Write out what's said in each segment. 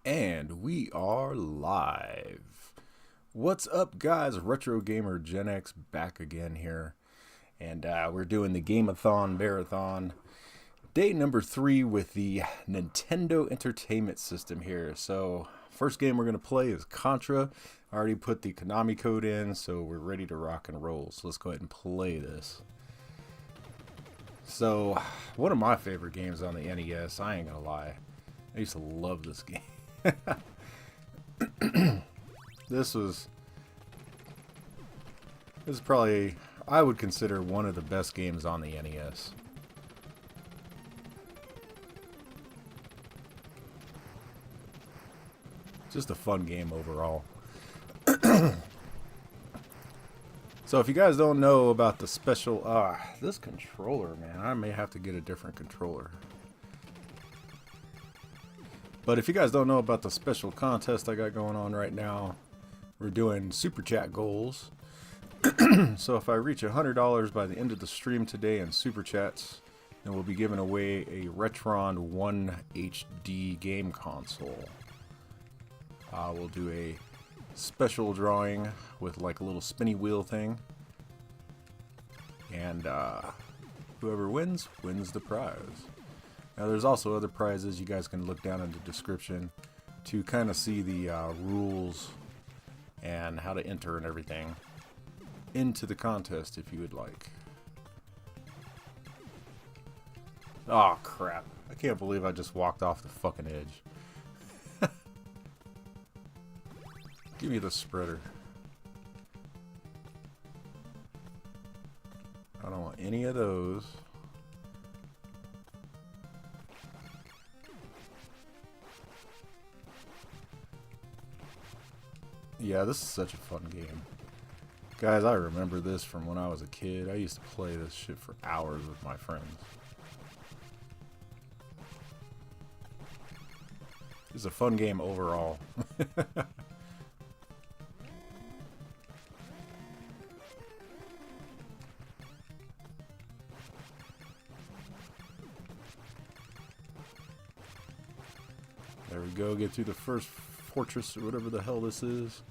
And we are live. What's up, guys? Retrogamer GenX back again here. And we're doing the Game-A-Thon marathon. Day number 3 with the Nintendo Entertainment System here. So, first game we're going to play is Contra. I already put the Konami code in, so we're ready to rock and roll. So let's go ahead and play this. So, one of my favorite games on the NES, I ain't gonna lie. I used to love this game. This is probably, I would consider, one of the best games on the NES. Just a fun game overall. So if you guys don't know about the special, this controller, man, I may have to get a different controller. But if you guys don't know about the special contest I got going on right now, we're doing super chat goals. So if I reach $100 by the end of the stream today in super chats, then we'll be giving away a Retron 1 HD game console. We'll do a special drawing with like a little spinny wheel thing. And whoever wins the prize. Now there's also other prizes. You guys can look down in the description to kind of see the rules and how to enter and everything into the contest if you would like. Oh crap. I can't believe I just walked off the fucking edge. Give me the spreader. I don't want any of those. Yeah, this is such a fun game. Guys, I remember this from when I was a kid. I used to play this shit for hours with my friends. It's a fun game overall. There we go, get through the first fortress or whatever the hell this is.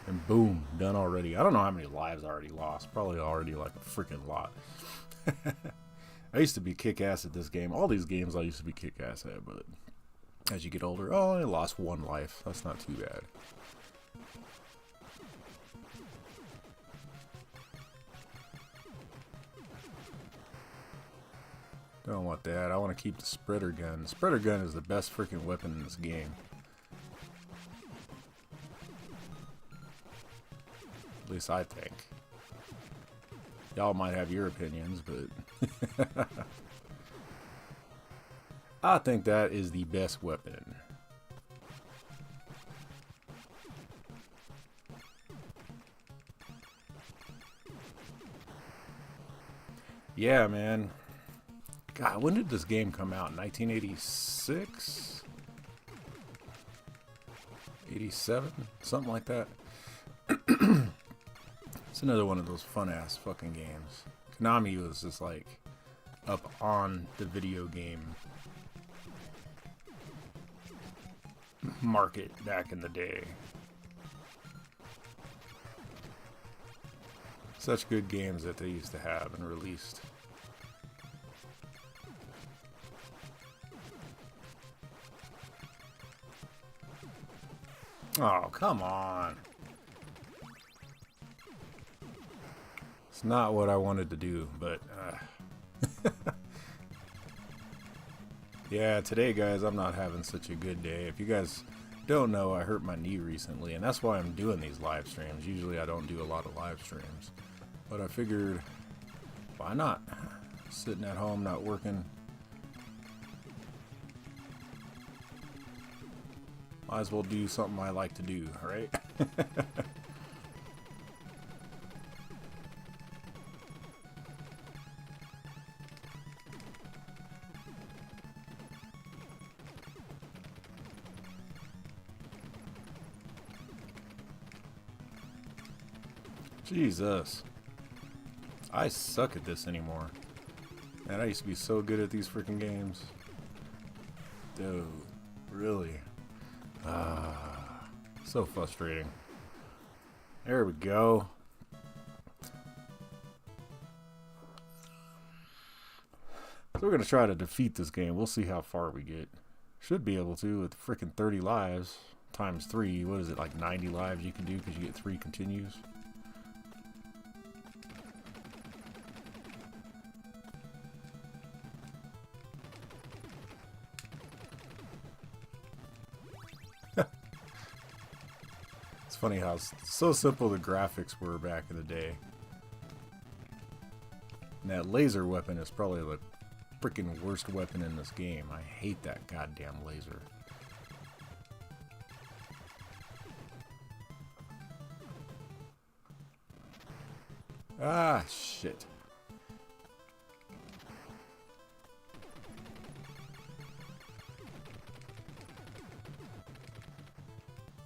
And boom, done already. I don't know how many lives I already lost. Probably already like a freaking lot. I used to be kick-ass at this game. All these games I used to be kick-ass at, but as you get older, oh, I lost 1 life. That's not too bad. Don't want that. I want to keep the spreader gun. The spreader gun is the best freaking weapon in this game. At least I think. Y'all might have your opinions, but I think that is the best weapon. Yeah, man. God, when did this game come out? 1986? 87? Something like that. It's another one of those fun-ass fucking games. Konami was just like up on the video game market back in the day. Such good games that they used to have and released. Oh, come on. It's not what I wanted to do, but yeah, today, guys, I'm not having such a good day. If you guys don't know, I hurt my knee recently, and that's why I'm doing these live streams. Usually I don't do a lot of live streams, but I figured, why not? Sitting at home, not working. Might as well do something I like to do, right? Jesus. I suck at this anymore. Man, I used to be so good at these freaking games. Dude, really? So frustrating. There we go. So we're going to try to defeat this game. We'll see how far we get. Should be able to with freaking 30 lives times 3. What is it, like 90 lives you can do because you get 3 continues? It's funny how so simple the graphics were back in the day. And that laser weapon is probably the freaking worst weapon in this game. I hate that goddamn laser. Ah, shit.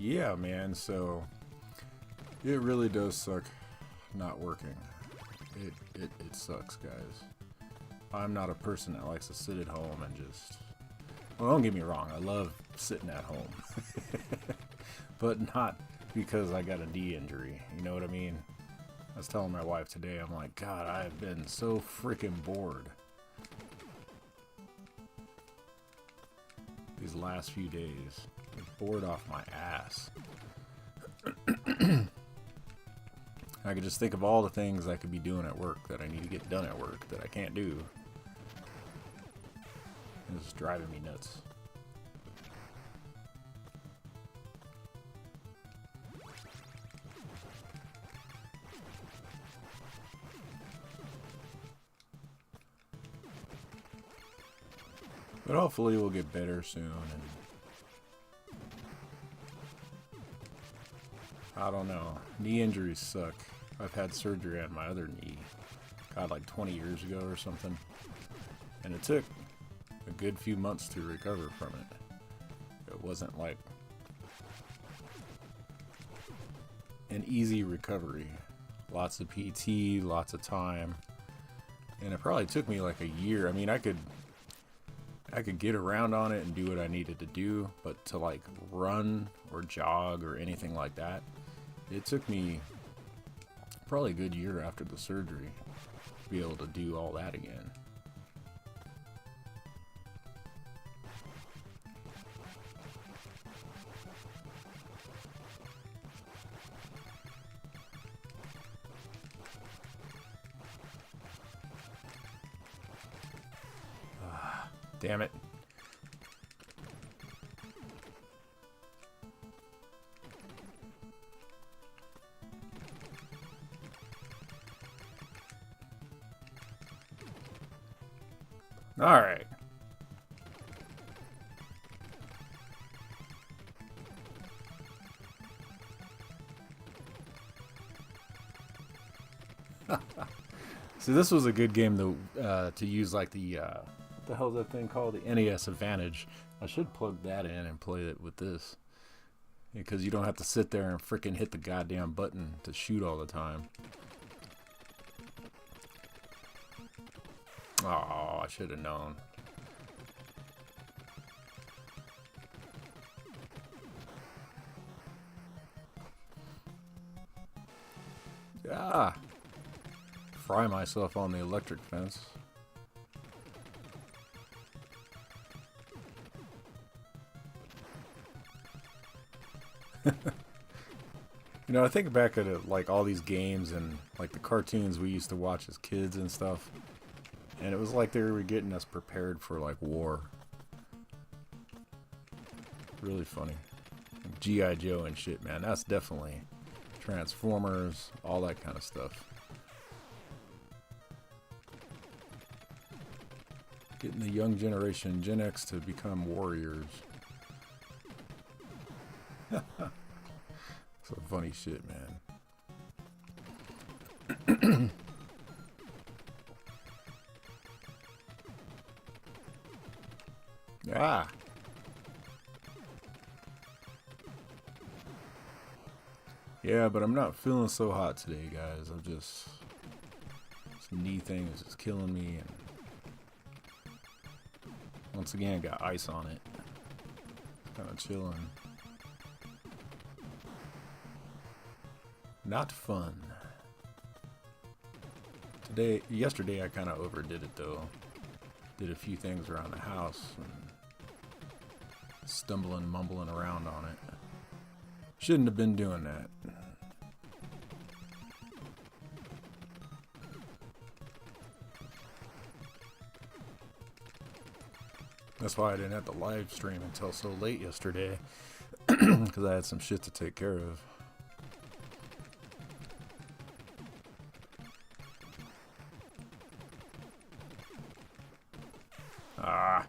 Yeah, man, so it really does suck not working. It sucks, guys. I'm not a person that likes to sit at home and just... Well, don't get me wrong, I love sitting at home. But not because I got a knee injury, you know what I mean? I was telling my wife today, I'm like, God, I've been so freaking bored these last few days. I'm bored off my ass. I could just think of all the things I could be doing at work that I need to get done at work that I can't do. It's driving me nuts. But hopefully we'll get better soon. And I don't know. Knee injuries suck. I've had surgery on my other knee. God, like 20 years ago or something. And it took a good few months to recover from it. It wasn't like an easy recovery. Lots of PT, lots of time. And it probably took me like a year. I mean, I could get around on it and do what I needed to do, but to like run or jog or anything like that, it took me probably a good year after the surgery to be able to do all that again. Damn it. All right. See, this was a good game to use like the what the hell is that thing called? The NES Advantage. I should plug that in and play it with this. Because you don't have to sit there and freaking hit the goddamn button to shoot all the time. Oh, I should have known. Ah! Fry myself on the electric fence. You know, I think back at it, like all these games and like the cartoons we used to watch as kids and stuff, and it was like they were getting us prepared for like war. Really funny. G.I. Joe and shit, man. That's definitely Transformers, all that kind of stuff. Getting the young generation Gen X to become warriors. Some funny shit, man. Ah. Yeah, but I'm not feeling so hot today, guys. I'm just... This knee thing is just killing me. And once again, got ice on it. Kind of chilling. Not fun. Yesterday I kind of overdid it though. Did a few things around the house and stumbling, mumbling around on it. Shouldn't have been doing that. That's why I didn't have to live stream until so late yesterday, because I had some shit to take care of. Ah.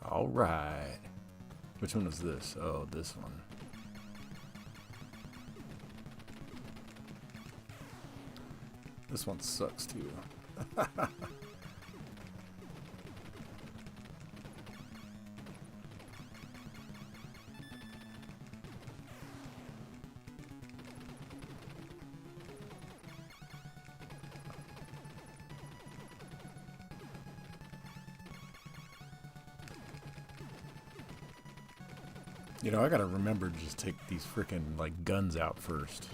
All right. Which one is this? Oh, this one. This one sucks too. You know, I gotta remember to just take these freaking like guns out first.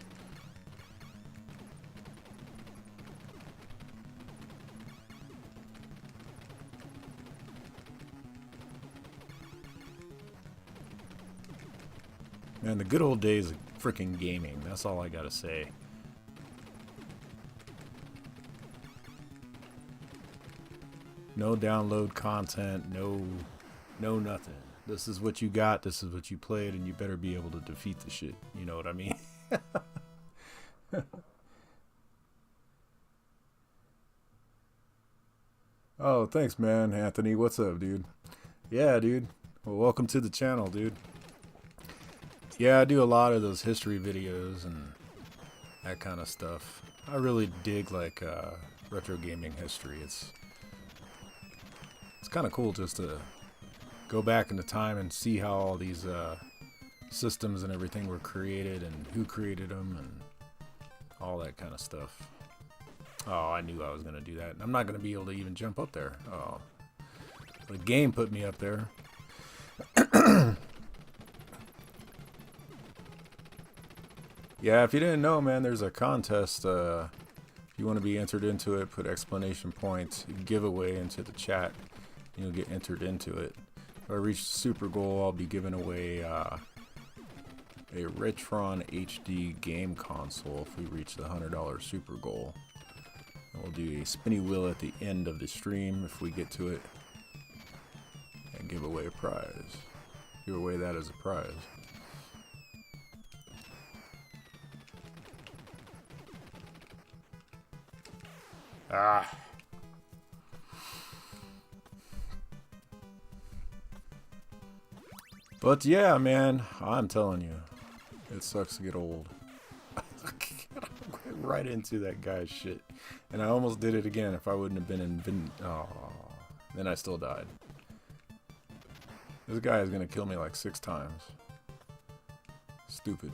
Man, the good old days of freaking gaming. That's all I gotta say. No download content, no nothing. This is what you got, this is what you played, and you better be able to defeat the shit. You know what I mean? Oh, thanks, man. Anthony, what's up, dude? Yeah, dude. Well, welcome to the channel, dude. Yeah, I do a lot of those history videos and that kind of stuff. I really dig, like, retro gaming history. It's kind of cool just to go back into time and see how all these systems and everything were created and who created them and all that kind of stuff. Oh, I knew I was going to do that. I'm not going to be able to even jump up there. Oh, the game put me up there. Yeah, if you didn't know, man, there's a contest. If you want to be entered into it, put exclamation point giveaway into the chat. You'll get entered into it. If I reach super goal, I'll be giving away a Retron HD game console if we reach the $100 super goal. And we'll do a spinny wheel at the end of the stream if we get to it. And give away a prize. Give away that as a prize. Ah. But yeah, man, I'm telling you, it sucks to get old. I went right into that guy's shit. And I almost did it again if I wouldn't have been oh, then I still died. This guy is gonna kill me like 6 times. Stupid.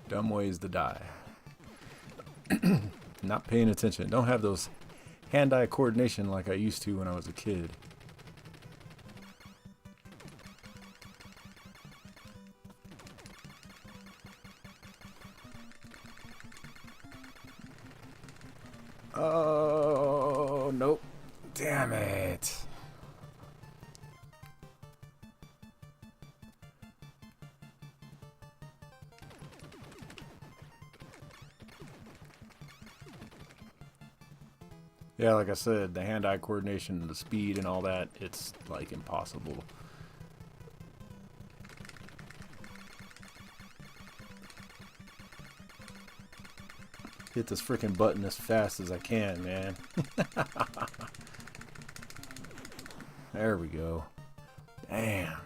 Dumb ways to die. Not paying attention. Don't have those hand-eye coordination like I used to when I was a kid. Oh, nope. Damn it. Yeah, like I said, the hand-eye coordination, the speed and all that, it's like impossible. Hit this freaking button as fast as I can, man. There we go. Damn.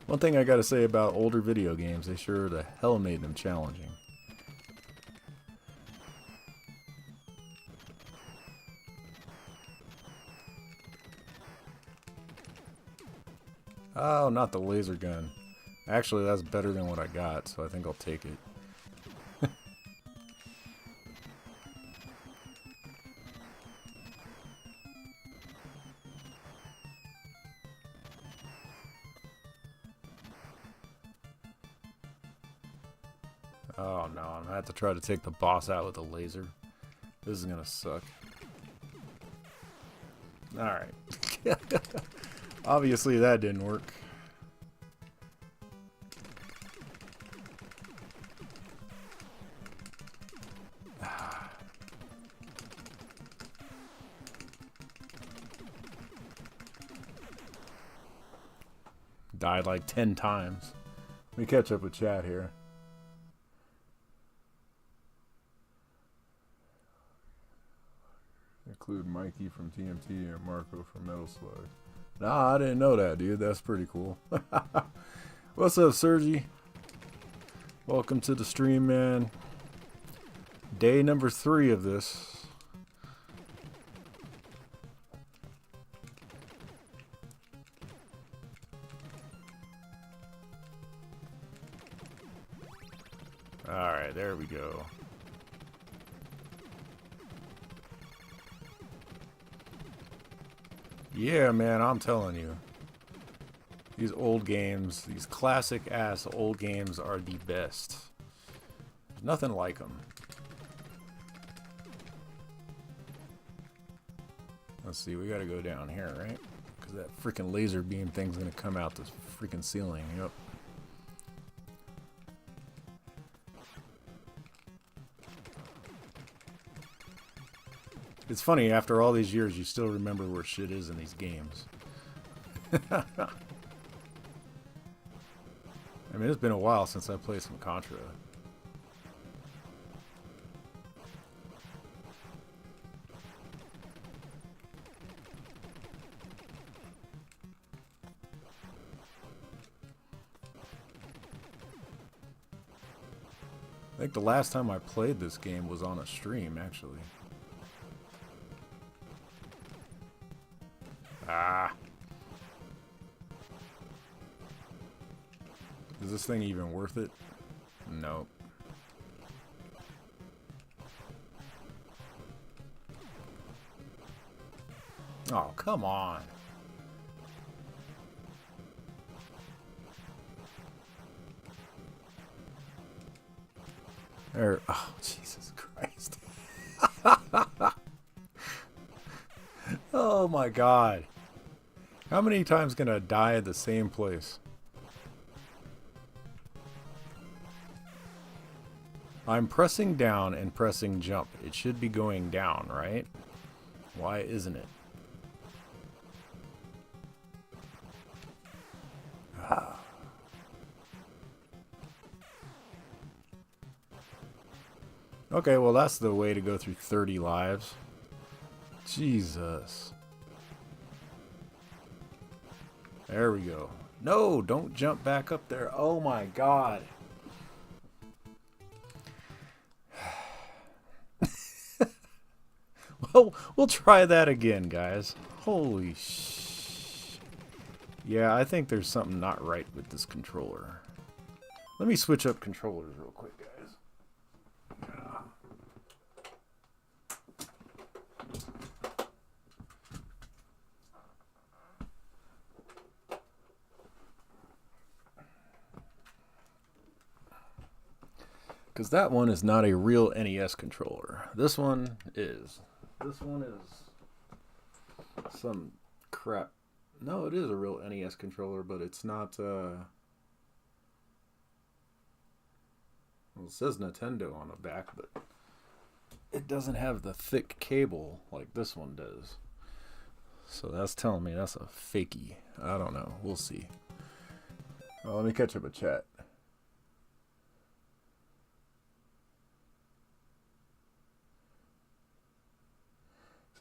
One thing I gotta say about older video games, they sure the hell made them challenging. Oh, not the laser gun. Actually, that's better than what I got, so I think I'll take it. Oh no, I'm gonna have to try to take the boss out with a laser. This is gonna suck. Alright. Obviously that didn't work. Died like 10 times. Let me catch up with chat here. Include Mikey from TMT and Marco from Metal Slug. Nah, I didn't know that, dude. That's pretty cool. What's up, Sergi? Welcome to the stream, man. Day number 3 of this. Alright, there we go. Yeah, man, I'm telling you. These old games, these classic-ass old games are the best. There's nothing like them. Let's see, we gotta go down here, right? Because that freaking laser beam thing's gonna come out this freaking ceiling. Yep. It's funny, after all these years, you still remember where shit is in these games. I mean, it's been a while since I played some Contra. I think the last time I played this game was on a stream, actually. Ah. Is this thing even worth it? Nope. Oh, come on. There. Oh, Jesus Christ. Oh my God. How many times can I die at the same place? I'm pressing down and pressing jump. It should be going down, right? Why isn't it? Ah. Okay, well that's the way to go through 30 lives. Jesus. There we go. No, don't jump back up there. Oh my God. Well, we'll try that again, guys. Holy sh... Yeah, I think there's something not right with this controller. Let me switch up controllers real quick, guys. Because that one is not a real NES controller. This one is. This one is some crap. No, it is a real NES controller, but it's not, well, it says Nintendo on the back, but it doesn't have the thick cable like this one does. So that's telling me that's a fakie. I don't know. We'll see. Well, let me catch up with chat.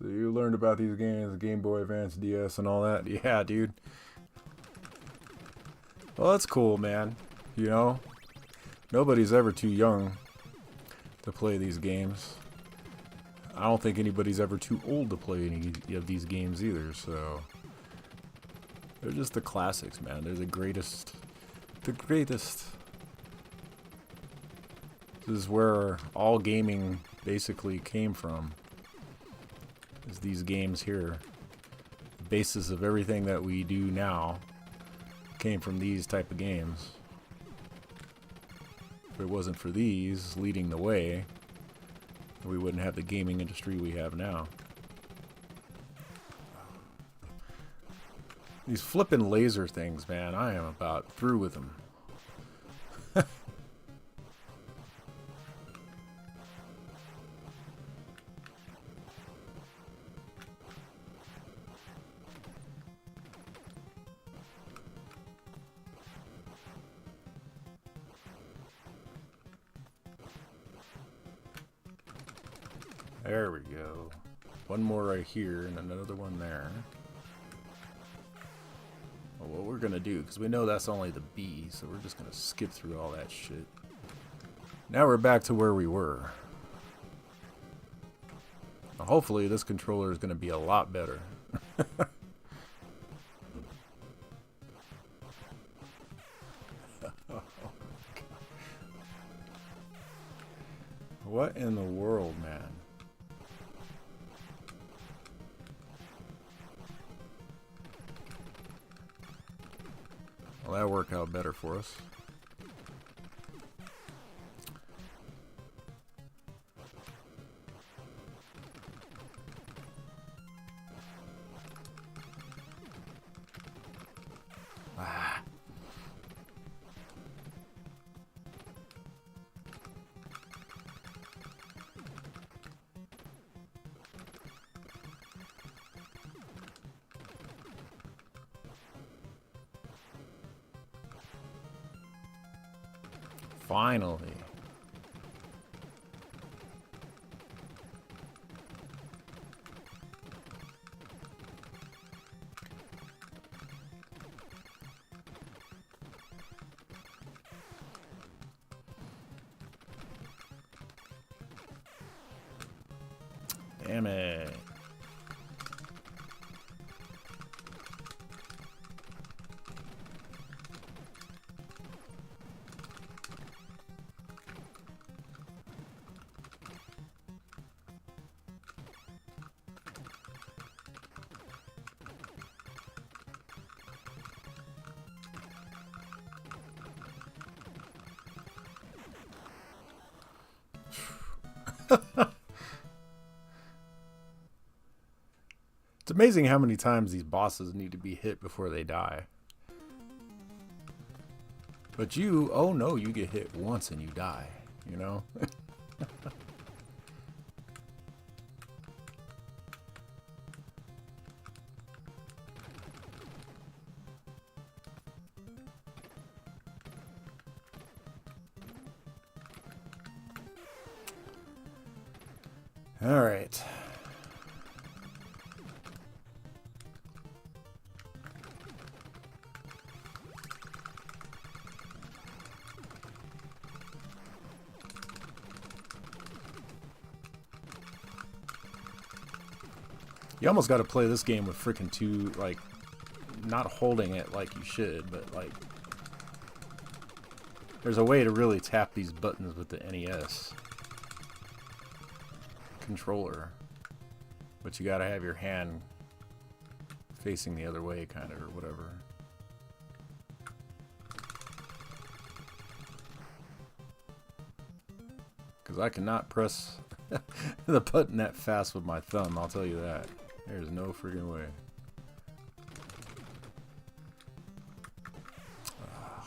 So you learned about these games, Game Boy Advance, DS, and all that? Yeah, dude. Well, that's cool, man. You know? Nobody's ever too young to play these games. I don't think anybody's ever too old to play any of these games either, so... They're just the classics, man. They're the greatest... The greatest... This is where all gaming basically came from. Is these games here. The basis of everything that we do now came from these type of games. If it wasn't for these leading the way, we wouldn't have the gaming industry we have now. These flippin' laser things, man, I am about through with them. There we go. One more right here and another one there. Well, what we're gonna do, because we know that's only the B, so we're just gonna skip through all that shit. Now we're back to where we were. Now, hopefully this controller is gonna be a lot better. What in the world, man? Well, that worked out better for us. Ah. Finally. Damn it. It's amazing how many times these bosses need to be hit before they die. But you, oh no, you get hit once and you die, you know? All right. You almost got to play this game with freaking two, like, not holding it like you should, but like, there's a way to really tap these buttons with the NES controller, but you got to have your hand facing the other way, kind of, or whatever. Because I cannot press the button that fast with my thumb, I'll tell you that. There's no friggin' way. Ugh.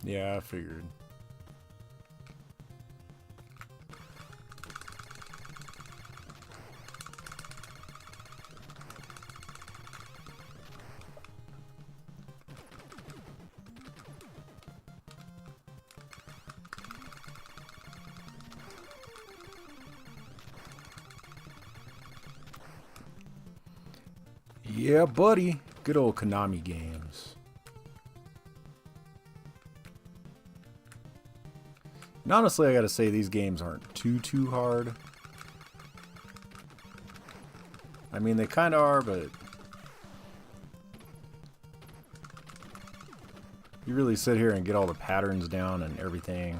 Yeah, I figured. Yeah, buddy. Good old Konami games. And honestly, I gotta say, these games aren't too hard. I mean, they kind of are, but you really sit here and get all the patterns down and everything,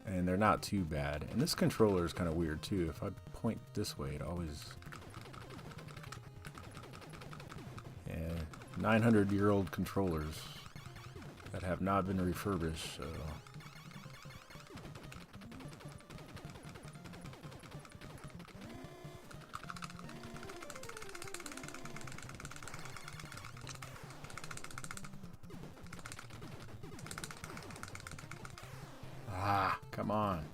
and they're not too bad. And this controller is kind of weird too. If I point this way, it always... Yeah, 900-year-old controllers that have not been refurbished, so... Ah, come on.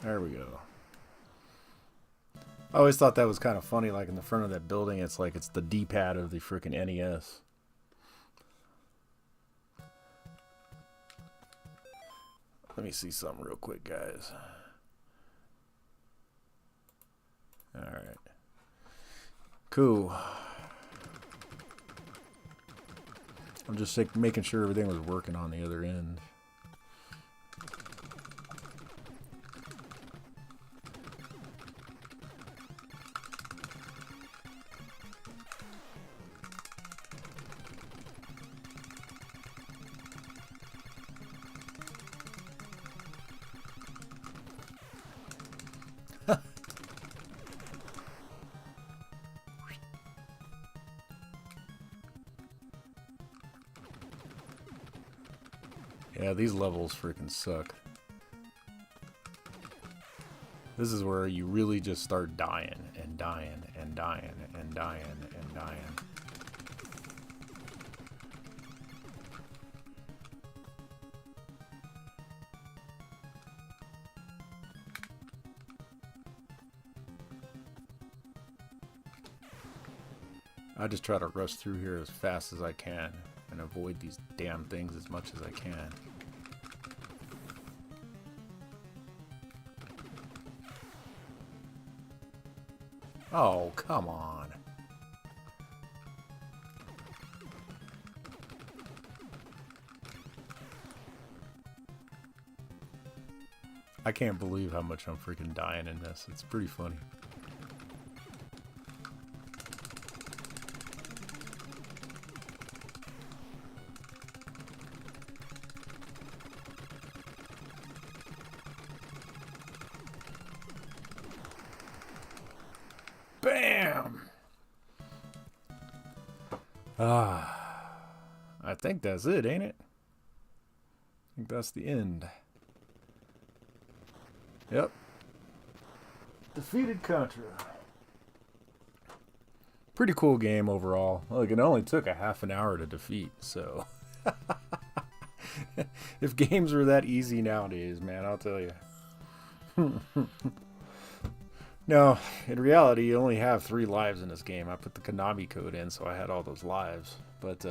There we go. I always thought that was kind of funny, like in the front of that building, it's like it's the D-pad of the frickin' NES. Let me see something real quick, guys. Alright. Cool. I'm just making sure everything was working on the other end. Yeah, these levels freaking suck. This is where you really just start dying and dying and dying and dying and dying. I just try to rush through here as fast as I can and avoid these damn things as much as I can. Oh, come on. I can't believe how much I'm freaking dying in this. It's pretty funny. Bam! I think that's it, ain't it? I think that's the end. Yep. Defeated Contra. Pretty cool game overall. Look, it only took a half an hour to defeat, so... If games were that easy nowadays, man, I'll tell you. No, in reality, you only have 3 lives in this game. I put the Konami code in, so I had all those lives. But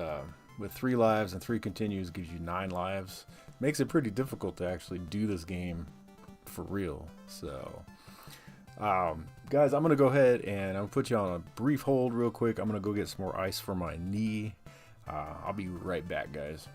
with 3 lives and 3 continues gives you 9 lives. Makes it pretty difficult to actually do this game for real. So, guys, I'm going to go ahead and I'm going to put you on a brief hold real quick. I'm going to go get some more ice for my knee. I'll be right back, guys.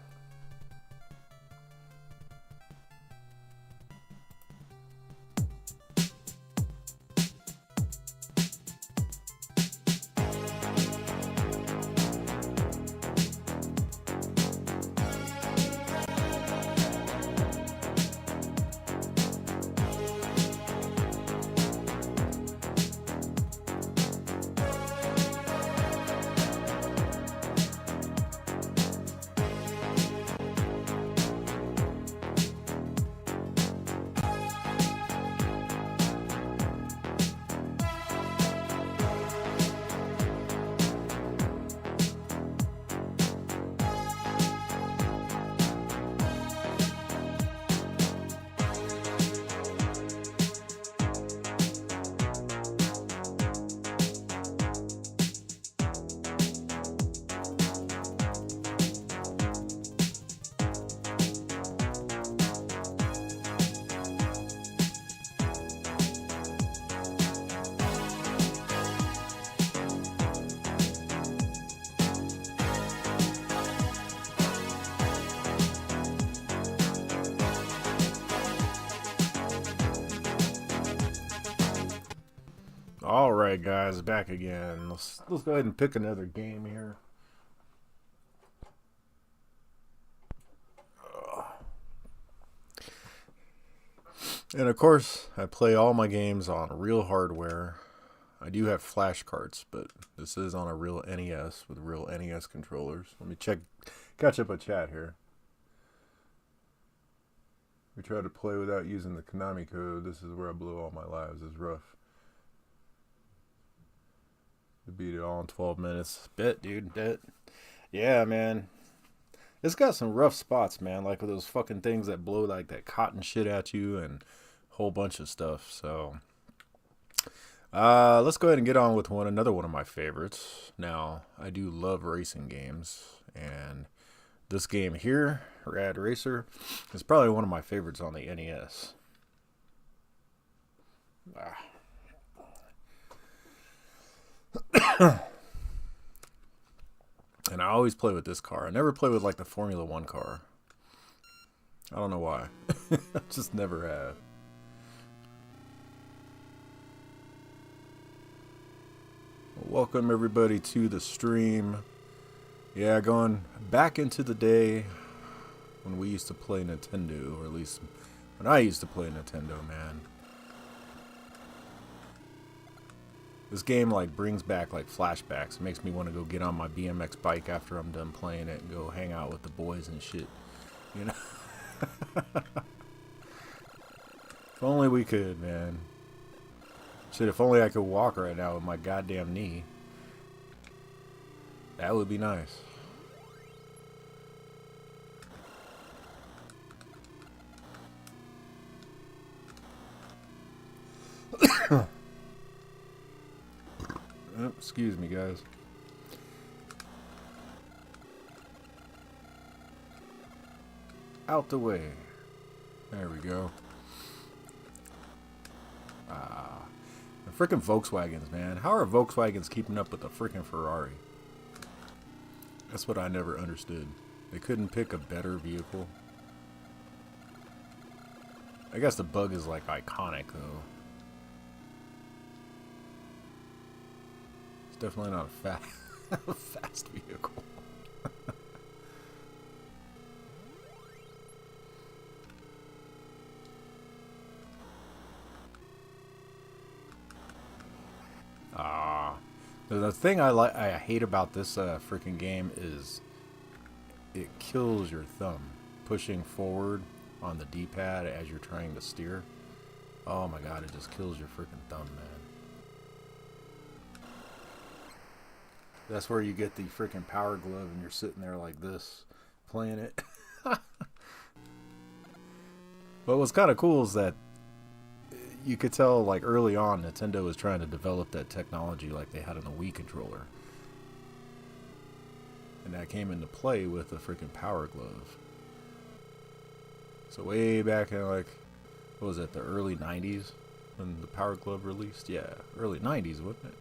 All right, guys, back again. Let's go ahead and pick another game here. And of course, I play all my games on real hardware. I do have flash cards, but this is on a real NES with real NES controllers. Let me catch up a chat here. We tried to play without using the Konami code. This is where I blew all my lives. It's rough. We beat it all in 12 minutes. Bet, dude. Bet. Yeah, man. It's got some rough spots, man. Like with those fucking things that blow like that cotton shit at you and a whole bunch of stuff. So, let's go ahead and get on with another one of my favorites. Now, I do love racing games, and this game here, Rad Racer, is probably one of my favorites on the NES. And I always play with this car. I never play with like the Formula 1 car. I don't know why. I just never have. Welcome everybody to the stream. Yeah, going back into the day when we used to play Nintendo, or at least when I used to play Nintendo, man. This game like brings back like flashbacks. It makes me want to go get on my BMX bike after I'm done playing it and go hang out with the boys and shit. You know? If only we could, man. Shit, if only I could walk right now with my goddamn knee. That would be nice. Oh, excuse me, guys. Out the way. There we go. The freaking Volkswagens, man. How are Volkswagens keeping up with the freaking Ferrari? That's what I never understood. They couldn't pick a better vehicle. I guess the bug is like iconic, though. It's definitely not a fast vehicle. The thing I hate about this freaking game is it kills your thumb pushing forward on the D-pad as you're trying to steer. Oh my god, it just kills your freaking thumb, man. That's where you get the freaking power glove and you're sitting there like this playing it. But what's kind of cool is that you could tell, like, early on, Nintendo was trying to develop that technology like they had on the Wii controller. And that came into play with the freaking Power Glove. So way back in, like, what was it, the early 90s when the Power Glove released? Yeah, early 90s, wasn't it?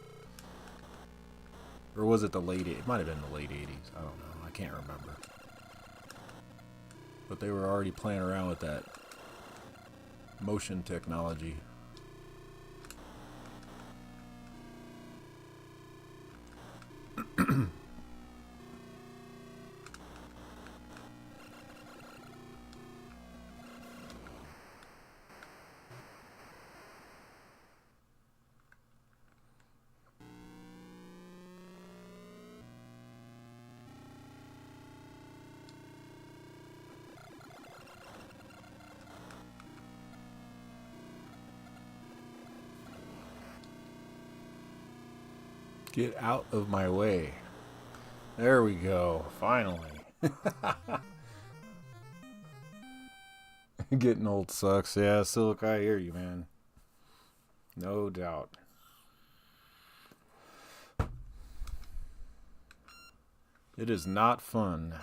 Or was it the late 80s? It might have been the late 80s. I don't know. I can't remember. But they were already playing around with that motion technology. Get out of my way. There we go. Finally. Getting old sucks. Yeah, Silk, I hear you, man. No doubt. It is not fun.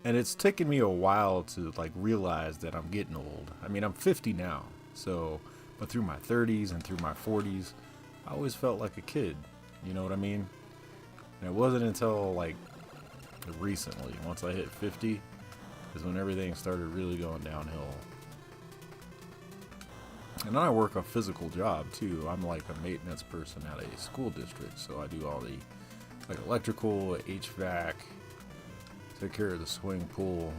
And it's taken me a while to like realize that I'm getting old. I mean, I'm 50 now. So, but through my 30s and through my 40s, I always felt like a kid, you know what I mean? And it wasn't until like recently, once I hit 50, is when everything started really going downhill. And I work a physical job too. I'm like a maintenance person at a school district, so I do all the like electrical, HVAC, take care of the swimming pool,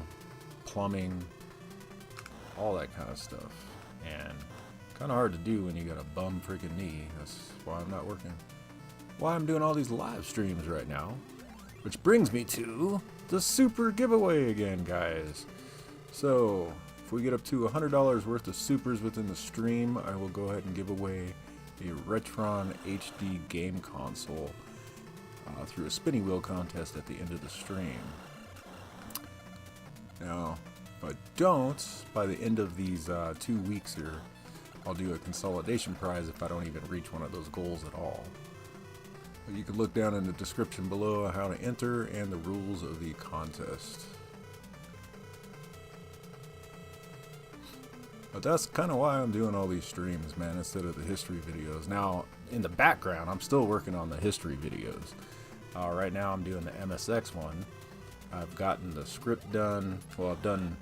plumbing, all that kind of stuff. And kind of hard to do when you got a bum freaking knee. That's why I'm not working. Why I'm doing all these live streams right now. Which brings me to the super giveaway again, guys. So, if we get up to $100 worth of supers within the stream, I will go ahead and give away a Retron HD game console through a spinning wheel contest at the end of the stream. Now, if I don't, by the end of these 2 weeks here, I'll do a consolidation prize if I don't even reach one of those goals at all. But you can look down in the description below how to enter and the rules of the contest. But that's kind of why I'm doing all these streams, man, instead of the history videos. Now, in the background, I'm still working on the history videos. Right now, I'm doing the MSX one. I've gotten the script done. Well, I've done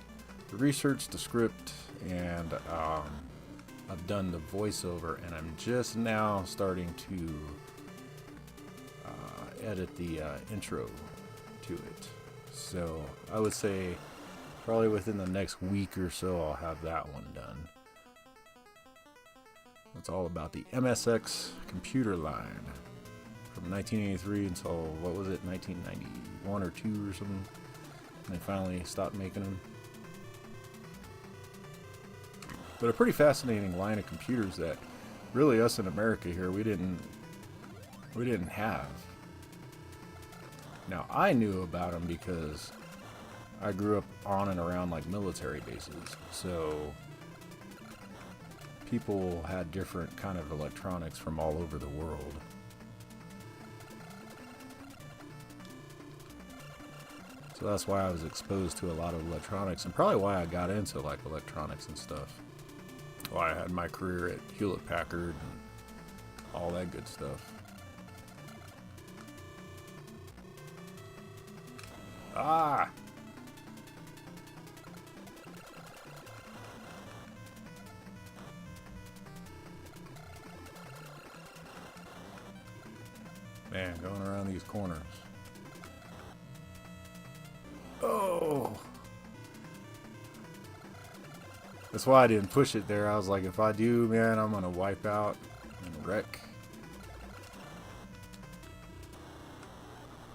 the research, the script, and I've done the voiceover, and I'm just now starting to edit the intro to it. So, I would say probably within the next week or so, I'll have that one done. It's all about the MSX computer line from 1983 until, what was it, 1991 or 2 or something. And they finally stopped making them. But a pretty fascinating line of computers that really us in America here, we didn't have. Now, I knew about them because I grew up on and around like military bases, so people had different kind of electronics from all over the world. So that's why I was exposed to a lot of electronics, and probably why I got into like electronics and stuff. Why I had my career at Hewlett-Packard and all that good stuff. Ah! Man, going around these corners. Oh! That's why I didn't push it there. I was like, if I do, man, I'm gonna wipe out and wreck.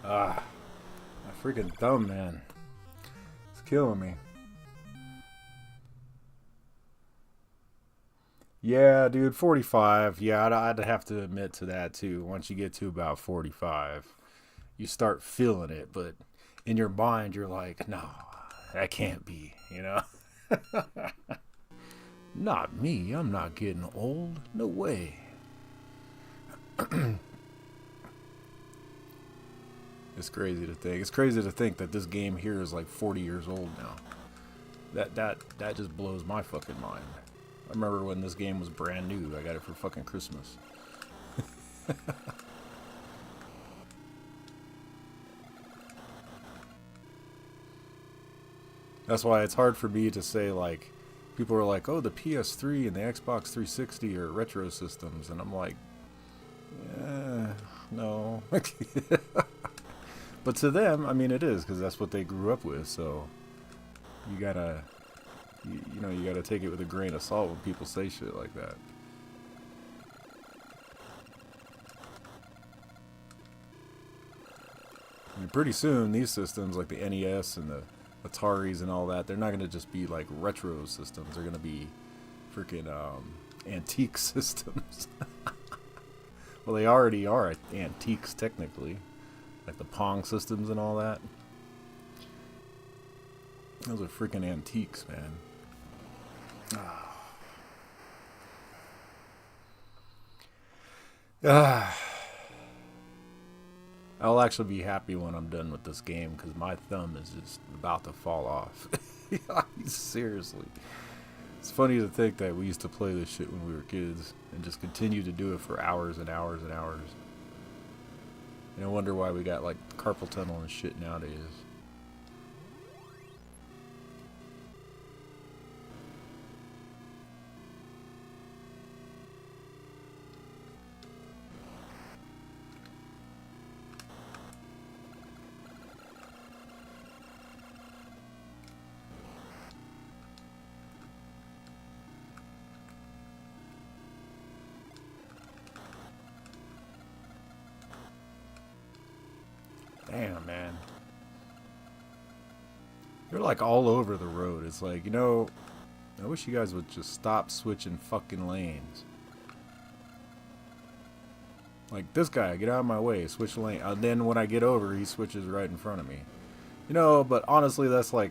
Ah. My freaking thumb, man. It's killing me. Yeah, dude, 45. Yeah, I'd have to admit to that, too. Once you get to about 45, you start feeling it. But in your mind, you're like, no, that can't be, you know? Not me. I'm not getting old. No way. It's crazy to think. It's crazy to think that this game here is like 40 years old now. That just blows my fucking mind. I remember when this game was brand new. I got it for fucking Christmas. That's why it's hard for me to say, like, people are like, oh, the PS3 and the Xbox 360 are retro systems. And I'm like, no. But to them, I mean, it is, because that's what they grew up with. So you gotta, you know, you gotta take it with a grain of salt when people say shit like that. I mean, pretty soon, these systems, like the NES and the Ataris and all that, they're not going to just be like retro systems. They're going to be freaking antique systems. Well, they already are antiques, technically. Like the Pong systems and all that. Those are freaking antiques, man. I'll actually be happy when I'm done with this game, because my thumb is just about to fall off. Seriously. It's funny to think that we used to play this shit when we were kids, and just continue to do it for hours and hours and hours. And I wonder why we got like carpal tunnel and shit nowadays. Damn, man. They're like all over the road. It's like, you know, I wish you guys would just stop switching fucking lanes. Like, this guy, get out of my way, switch lane. Then when I get over, he switches right in front of me. You know, but honestly, that's like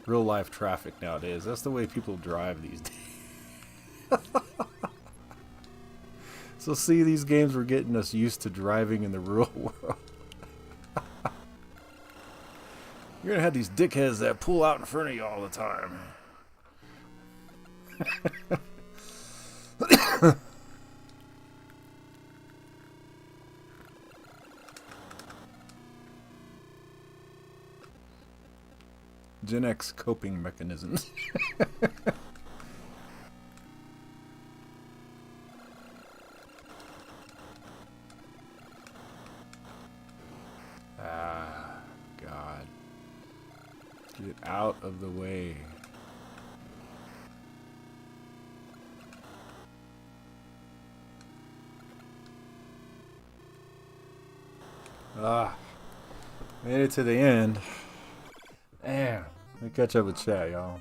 real life traffic nowadays. That's the way people drive these days. So see, these games were getting us used to driving in the real world. You're gonna have these dickheads that pull out in front of you all the time. Gen X coping mechanisms. Ah, God. Get out of the way. Ah, made it to the end. Damn. Let me catch up with chat, y'all.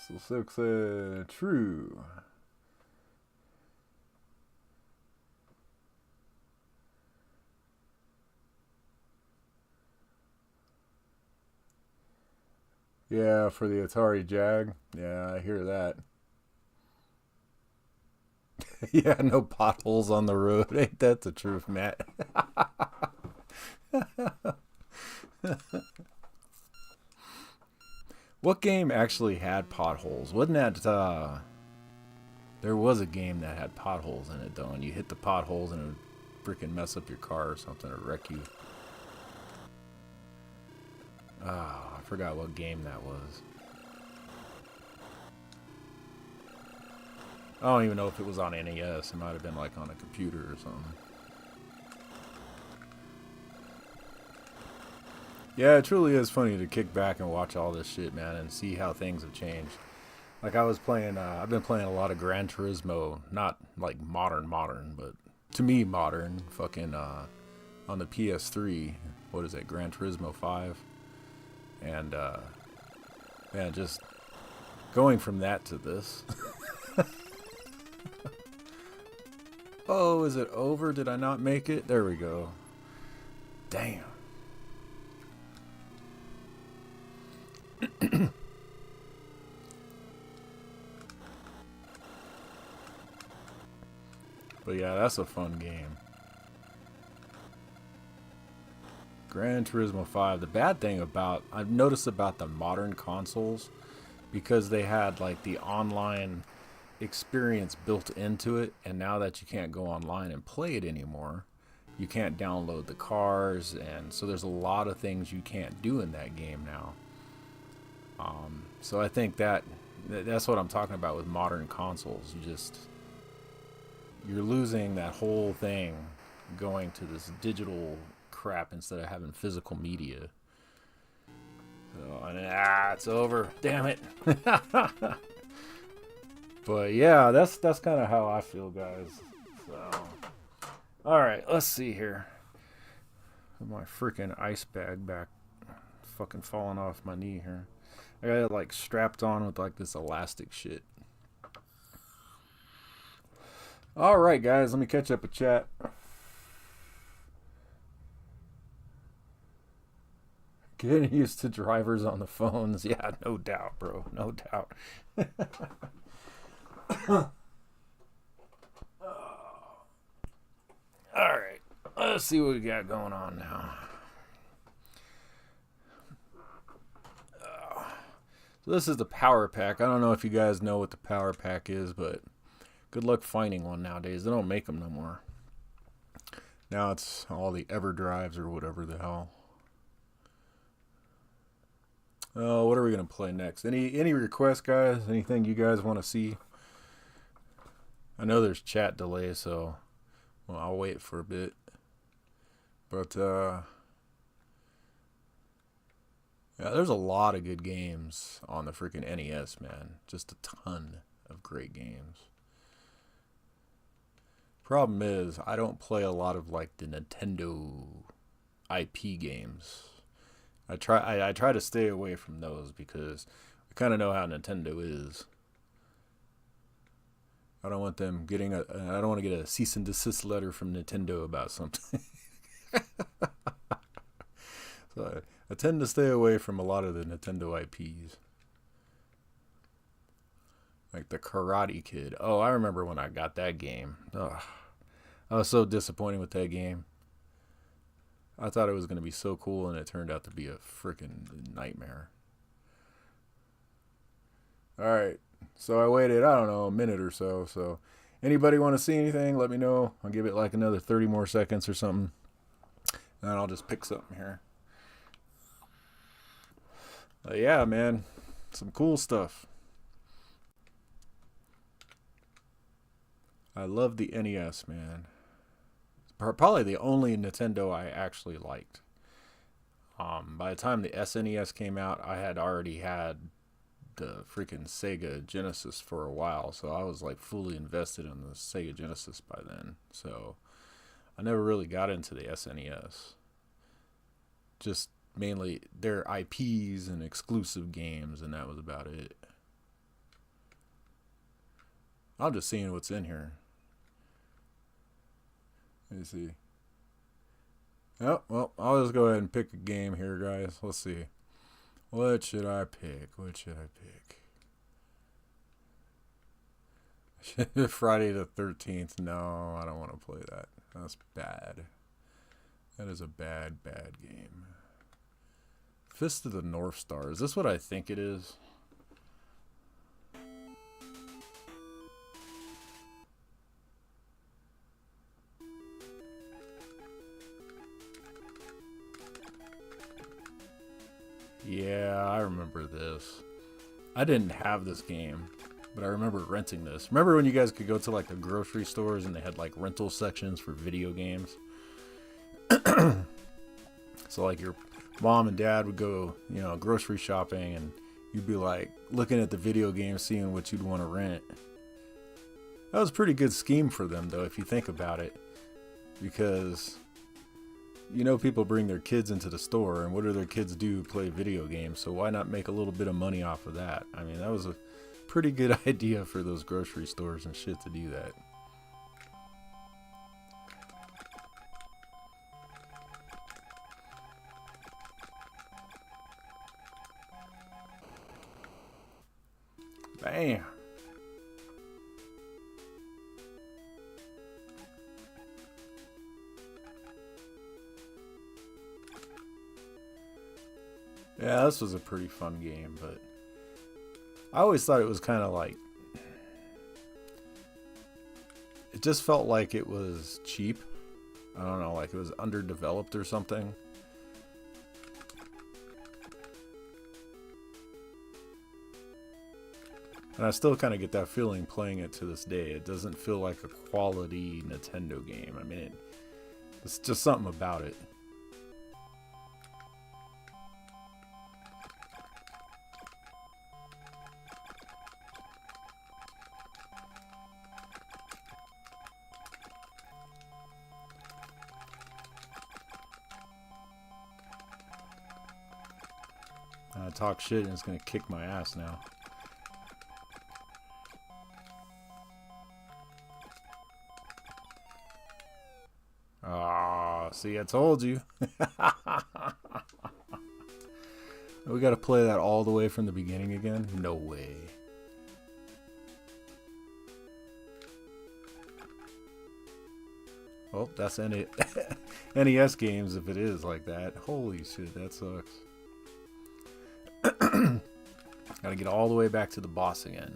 So Silk said true. Yeah, for the Atari Jag. Yeah, I hear that. Yeah, no potholes on the road. Ain't that the truth, Matt? What game actually had potholes? Wasn't that, there was a game that had potholes in it, though, and you hit the potholes and it would freaking mess up your car or something or wreck you. Ah, I forgot what game that was. I don't even know if it was on NES. It might have been like on a computer or something. Yeah, it truly is funny to kick back and watch all this shit, man, and see how things have changed. Like I was playing, I've been playing a lot of Gran Turismo, not like modern, but to me modern, fucking on the PS3. What is it, Gran Turismo 5? And man, just going from that to this. Oh, is it over? Did I not make it? There we go. Damn. But yeah, that's a fun game. Gran Turismo 5. The bad thing about, I've noticed about the modern consoles, because they had like the online experience built into it, and now that you can't go online and play it anymore, you can't download the cars, and so there's a lot of things you can't do in that game now. So I think that's what I'm talking about with modern consoles. You're losing that whole thing going to this digital crap instead of having physical media. So, and it's over. Damn it. But yeah, that's kind of how I feel, guys. So, all right, let's see here. My freaking ice bag back, fucking falling off my knee here. I got it like strapped on with like this elastic shit. All right, guys, let me catch up with chat. Getting used to drivers on the phones. Yeah, no doubt, bro. No doubt. Alright, let's see what we got going on now. So this is the power pack. I don't know if you guys know what the power pack is, but good luck finding one nowadays. They don't make them no more. Now it's all the EverDrives or whatever the hell. Oh, what are we gonna play next? Any requests, guys? Anything you guys want to see? I know there's chat delay, so well, I'll wait for a bit. But yeah, there's a lot of good games on the freaking NES, man. Just a ton of great games. Problem is, I don't play a lot of like the Nintendo. IP games. I try to stay away from those because I kind of know how Nintendo is. I don't want them getting I don't want to get a cease and desist letter from Nintendo about something. So I tend to stay away from a lot of the Nintendo IPs. Like the Karate Kid. Oh, I remember when I got that game. Ugh. I was so disappointed with that game. I thought it was going to be so cool, and it turned out to be a freaking nightmare. Alright, so I waited, I don't know, a minute or so. So, anybody want to see anything, let me know. I'll give it like another 30 more seconds or something. And I'll just pick something here. Yeah, man. Some cool stuff. I love the NES, man. Probably the only Nintendo I actually liked. By the time the SNES came out, I had already had the freaking Sega Genesis for a while, so I was like fully invested in the Sega Genesis by then. So I never really got into the SNES. Just mainly their IPs and exclusive games, and that was about it. I'm just seeing what's in here. Let me see. Oh, well, I'll just go ahead and pick a game here, guys. Let's see. What should I pick? What should I pick? Friday the 13th. No, I don't want to play that. That's bad. That is a bad, bad game. Fist of the North Star. Is this what I think it is? Yeah, I remember this. I didn't have this game, but I remember renting this. Remember when you guys could go to like the grocery stores and they had like rental sections for video games? So like your mom and dad would go, grocery shopping, and you'd be like looking at the video game, seeing what you'd want to rent. That was a pretty good scheme for them, though, if you think about it, because people bring their kids into the store, and what do their kids do? Play video games. So why not make a little bit of money off of that? I mean, that was a pretty good idea for those grocery stores and shit to do that. Bam. Yeah, this was a pretty fun game, but I always thought it was kind of like, it just felt like it was cheap. I don't know, like it was underdeveloped or something. And I still kind of get that feeling playing it to this day. It doesn't feel like a quality Nintendo game. I mean, it's just something about it. I talk shit and it's gonna kick my ass now. Ah, see, I told you. We gotta play that all the way from the beginning again? No way. Oh, that's NES games if it is like that. Holy shit, that sucks. Gotta get all the way back to the boss again.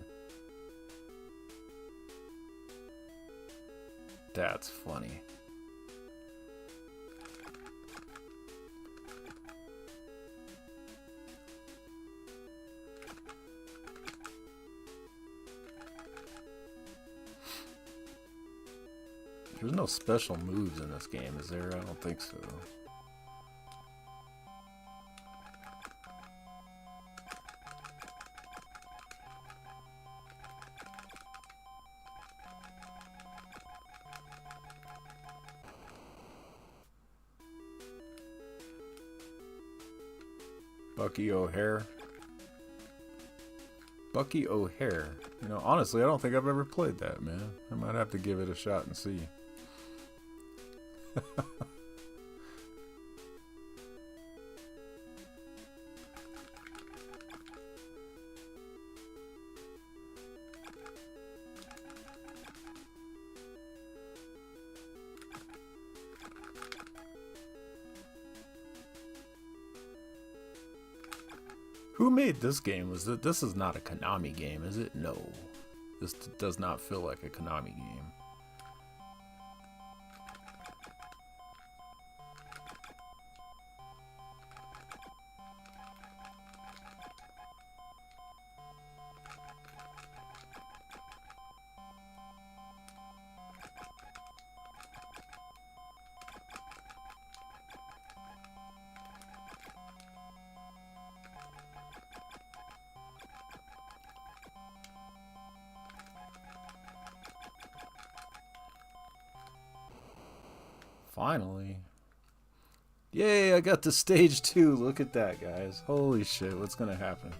That's funny. There's no special moves in this game, is there? I don't think so. Bucky O'Hare. Bucky O'Hare. You know, honestly, I don't think I've ever played that, man. I might have to give it a shot and see. Who made this game? This is not a Konami game, is it? No. This does not feel like a Konami game. Finally. Yay, I got to stage 2. Look at that, guys. Holy shit, what's gonna happen?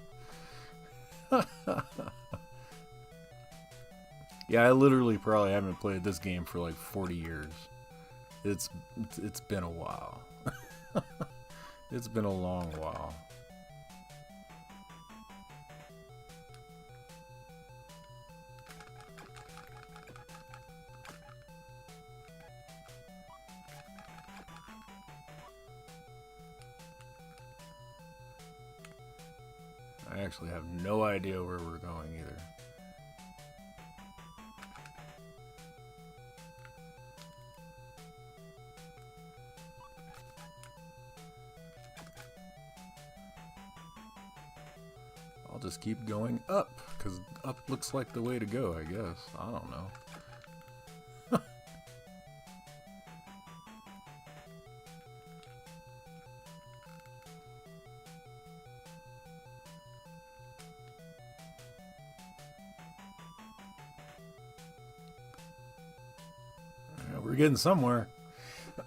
Yeah, I literally probably haven't played this game for like 40 years. It's been a while. It's been a long while. I actually have no idea where we're going either. I'll just keep going up, because up looks like the way to go, I guess. I don't know. We're getting somewhere.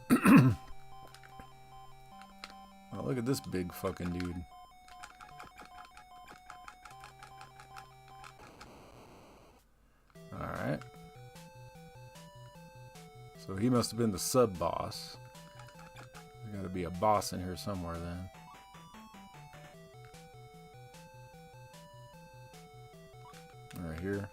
Oh, look at this big fucking dude. Alright. So he must have been the sub-boss. There's gotta be a boss in here somewhere then. Right here.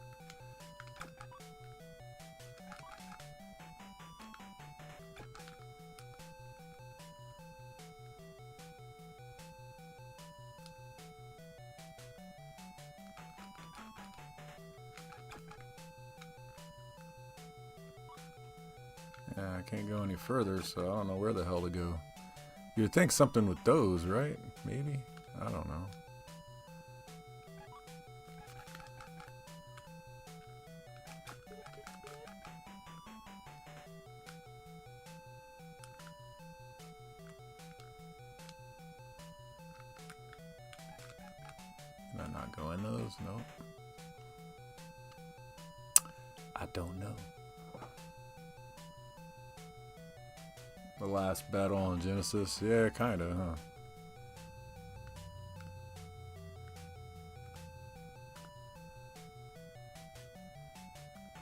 Yeah, I can't go any further, so I don't know where the hell to go. You'd think something with those, right? Maybe? I don't know. Can I not go in those? Nope. I don't know. The last battle on Genesis? Yeah, kinda, huh?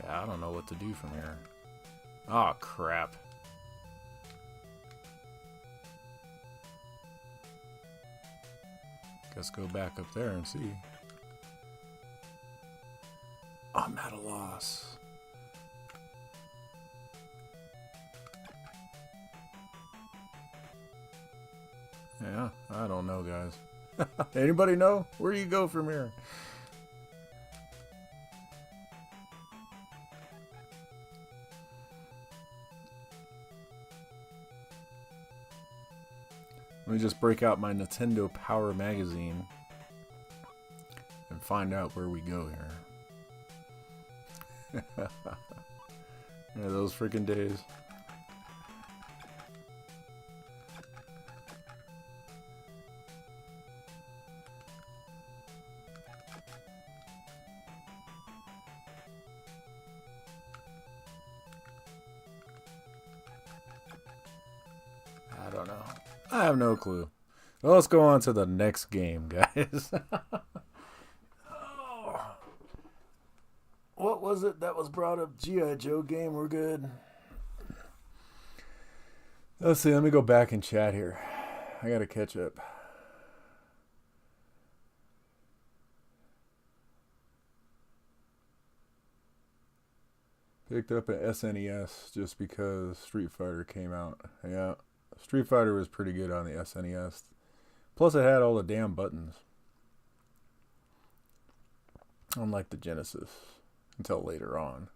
Yeah, I don't know what to do from here. Oh, crap. Guess go back up there and see. I'm at a loss. Yeah, I don't know, guys. Anybody know? Where do you go from here? Let me just break out my Nintendo Power magazine and find out where we go here. Yeah, those freaking days. I don't know. I have no clue. Well, let's go on to the next game, guys. Oh, what was it that was brought up? G.I. Joe game, we're good. Let's see, let me go back and chat here. I gotta catch up. Picked up an SNES just because Street Fighter came out. Yeah, Street Fighter was pretty good on the SNES. Plus, it had all the damn buttons. Unlike the Genesis. Until later on.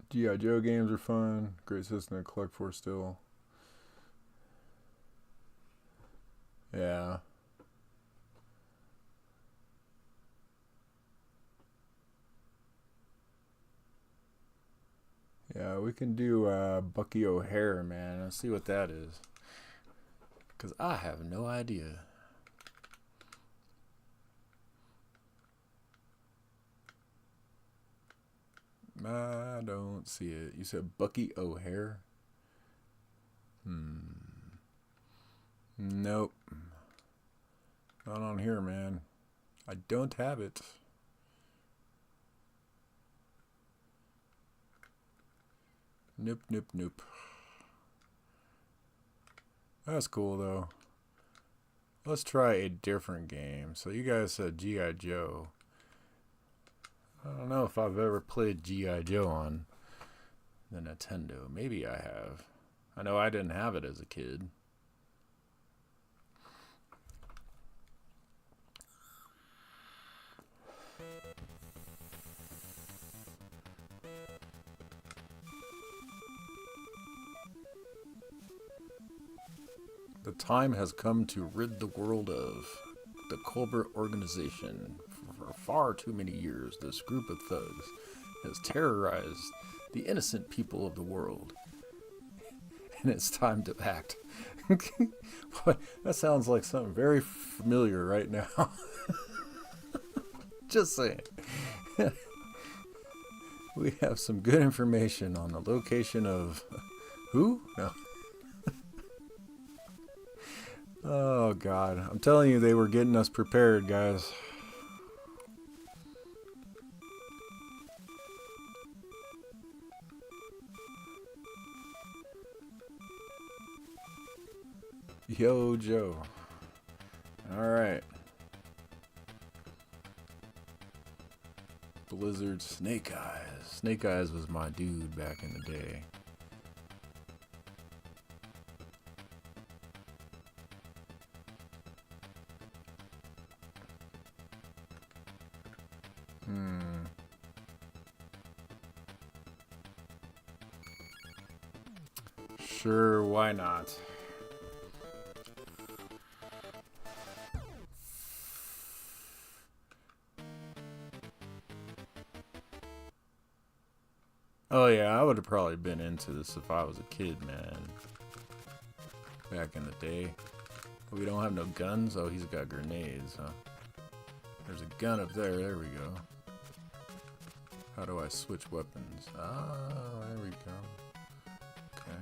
G.I. Joe games are fun. Great system to collect for still. Yeah. Yeah, we can do Bucky O'Hare, man. Let's see what that is. Because I have no idea. I don't see it. You said Bucky O'Hare? Nope. Not on here, man. I don't have it. Nope, nope, nope. That's cool, though. Let's try a different game. So you guys said G.I. Joe. I don't know if I've ever played G.I. Joe on the Nintendo. Maybe I have. I know I didn't have it as a kid. The time has come to rid the world of the Colbert organization. For far too many years, this group of thugs has terrorized the innocent people of the world. And it's time to act. Boy, that sounds like something very familiar right now. Just saying. We have some good information on the location of... Who? No. Oh, God. I'm telling you, they were getting us prepared, guys. Yo, Joe. Alright. Blizzard Snake Eyes. Snake Eyes was my dude back in the day. Sure, why not? Oh yeah, I would have probably been into this if I was a kid, man. Back in the day. But we don't have no guns? Oh, he's got grenades, huh? There's a gun up there. There we go. How do I switch weapons? Ah, there we go. Okay.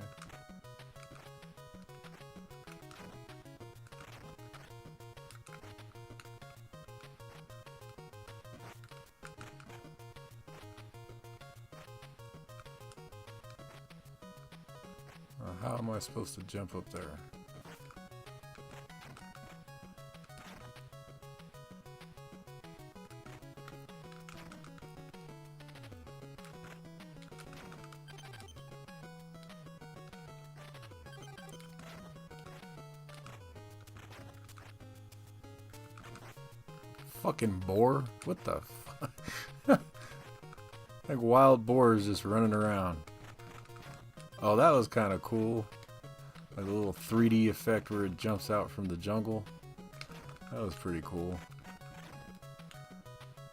How am I supposed to jump up there? Fucking boar? What the fuck? Like wild boars just running around. Oh, that was kind of cool. Like a little 3D effect where it jumps out from the jungle. That was pretty cool.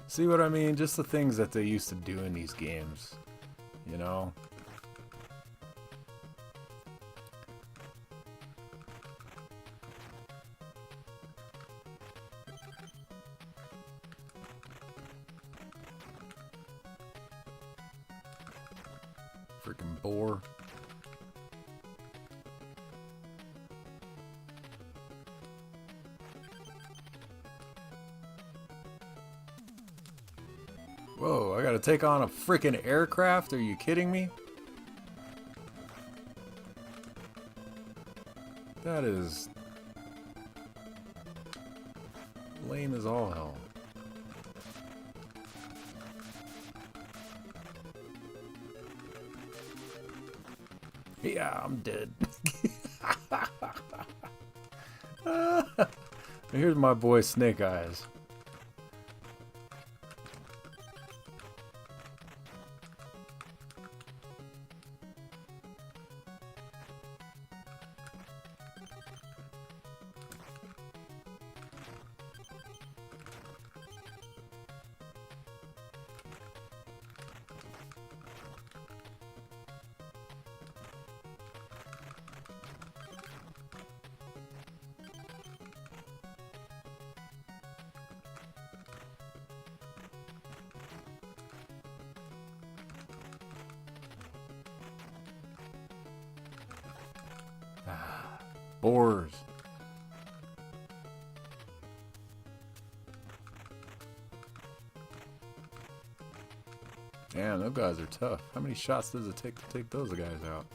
See what I mean? Just the things that they used to do in these games. You know? Freaking boar. Whoa, I gotta take on a freaking aircraft? Are you kidding me? That is lame as all hell. Yeah, I'm dead. Here's my boy Snake Eyes. Boars. Damn, those guys are tough. How many shots does it take to take those guys out?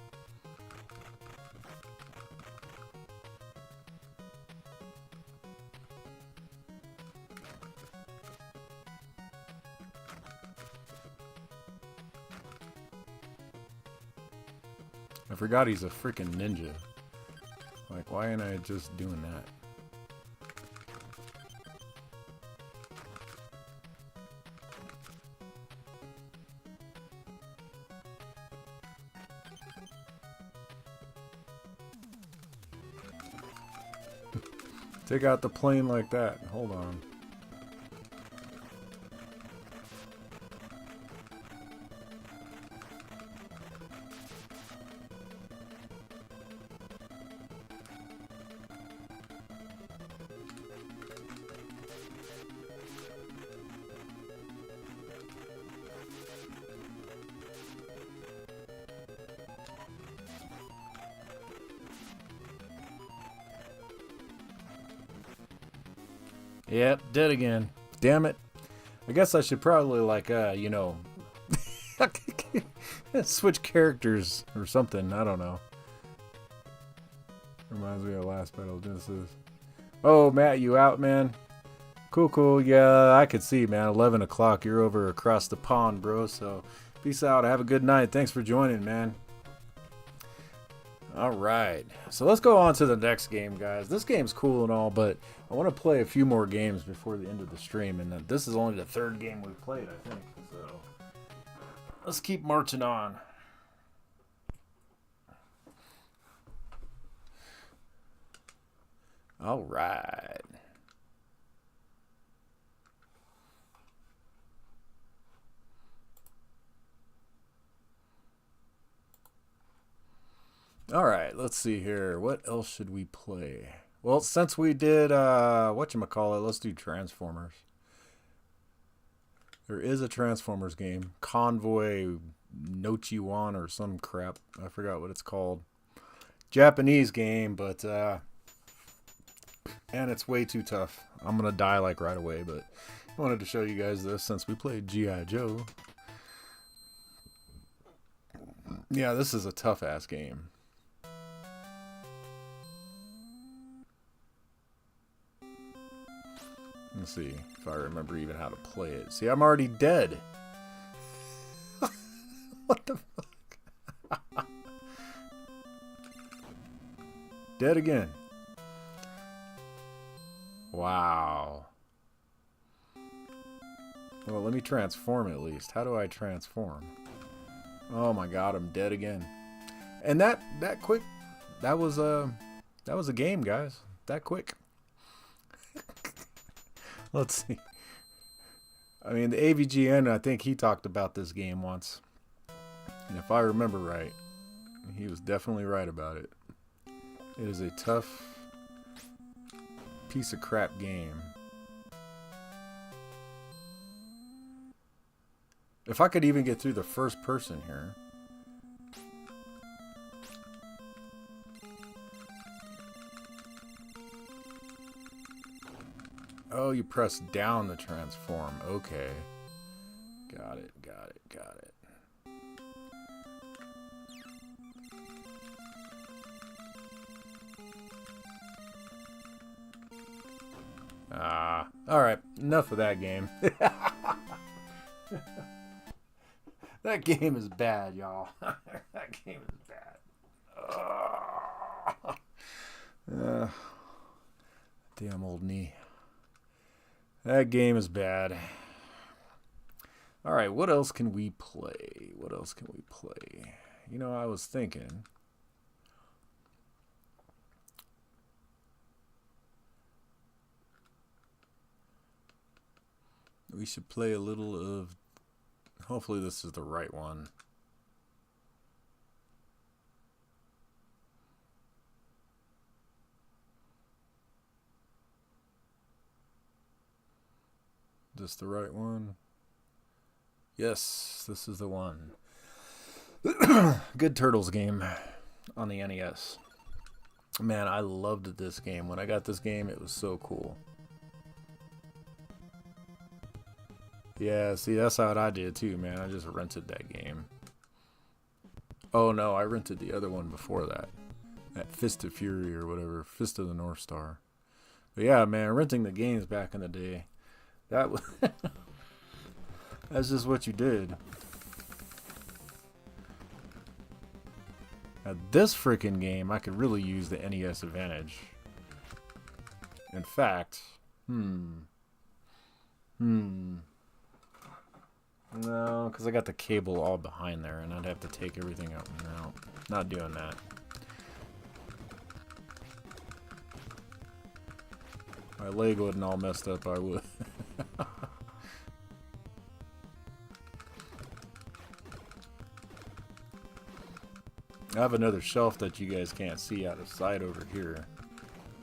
I forgot he's a freaking ninja. Like, why ain't I just doing that? Take out the plane like that. Hold on. Yep, dead again. Damn it. I guess I should probably, like, you know, switch characters or something. I don't know. Reminds me of the last battle. This is. Oh, Matt, you out, man? Cool, cool. Yeah, I could see, man. 11 o'clock. You're over across the pond, bro. So, peace out. Have a good night. Thanks for joining, man. Alright, so let's go on to the next game, guys. This game's cool and all, but I want to play a few more games before the end of the stream, and this is only the third game we've played, I think. So, let's keep marching on. Alright. Alright, let's see here. What else should we play? Well, since we did, whatchamacallit, let's do Transformers. There is a Transformers game. Convoy Nochiwan or some crap. I forgot what it's called. Japanese game, but, and it's way too tough. I'm gonna die, like, right away, but I wanted to show you guys this since we played G.I. Joe. Yeah, this is a tough-ass game. Let's see if I remember even how to play it. See, I'm already dead. What the fuck? Dead again. Wow. Well, let me transform at least. How do I transform? Oh my god, I'm dead again. And that quick, that was a game, guys. That quick. Let's see. I mean, the AVGN, I think he talked about this game once. And if I remember right, he was definitely right about it. It is a tough piece of crap game. If I could even get through the first person here. Oh, you press down to transform. Okay. Got it, got it, got it. Alright, enough of that game. That game is bad, y'all. That game is bad. Damn old knee. That game is bad. Alright, what else can we play? What else can we play? You know, I was thinking... we should play a little of... hopefully this is the right one. Is this the right one? Yes, this is the one. Good Turtles game on the NES. Man, I loved this game. When I got this game, it was so cool. Yeah, see, that's how I did too, man. I just rented that game. Oh no, I rented the other one before that. That Fist of Fury or whatever. Fist of the North Star. But yeah, man, renting the games back in the day. That was... that's just what you did. Now, this freaking game, I could really use the NES advantage. In fact, no, because I got the cable all behind there, and I'd have to take everything out. No, not doing that. My leg wasn't all messed up, I would. I have another shelf that you guys can't see out of sight over here.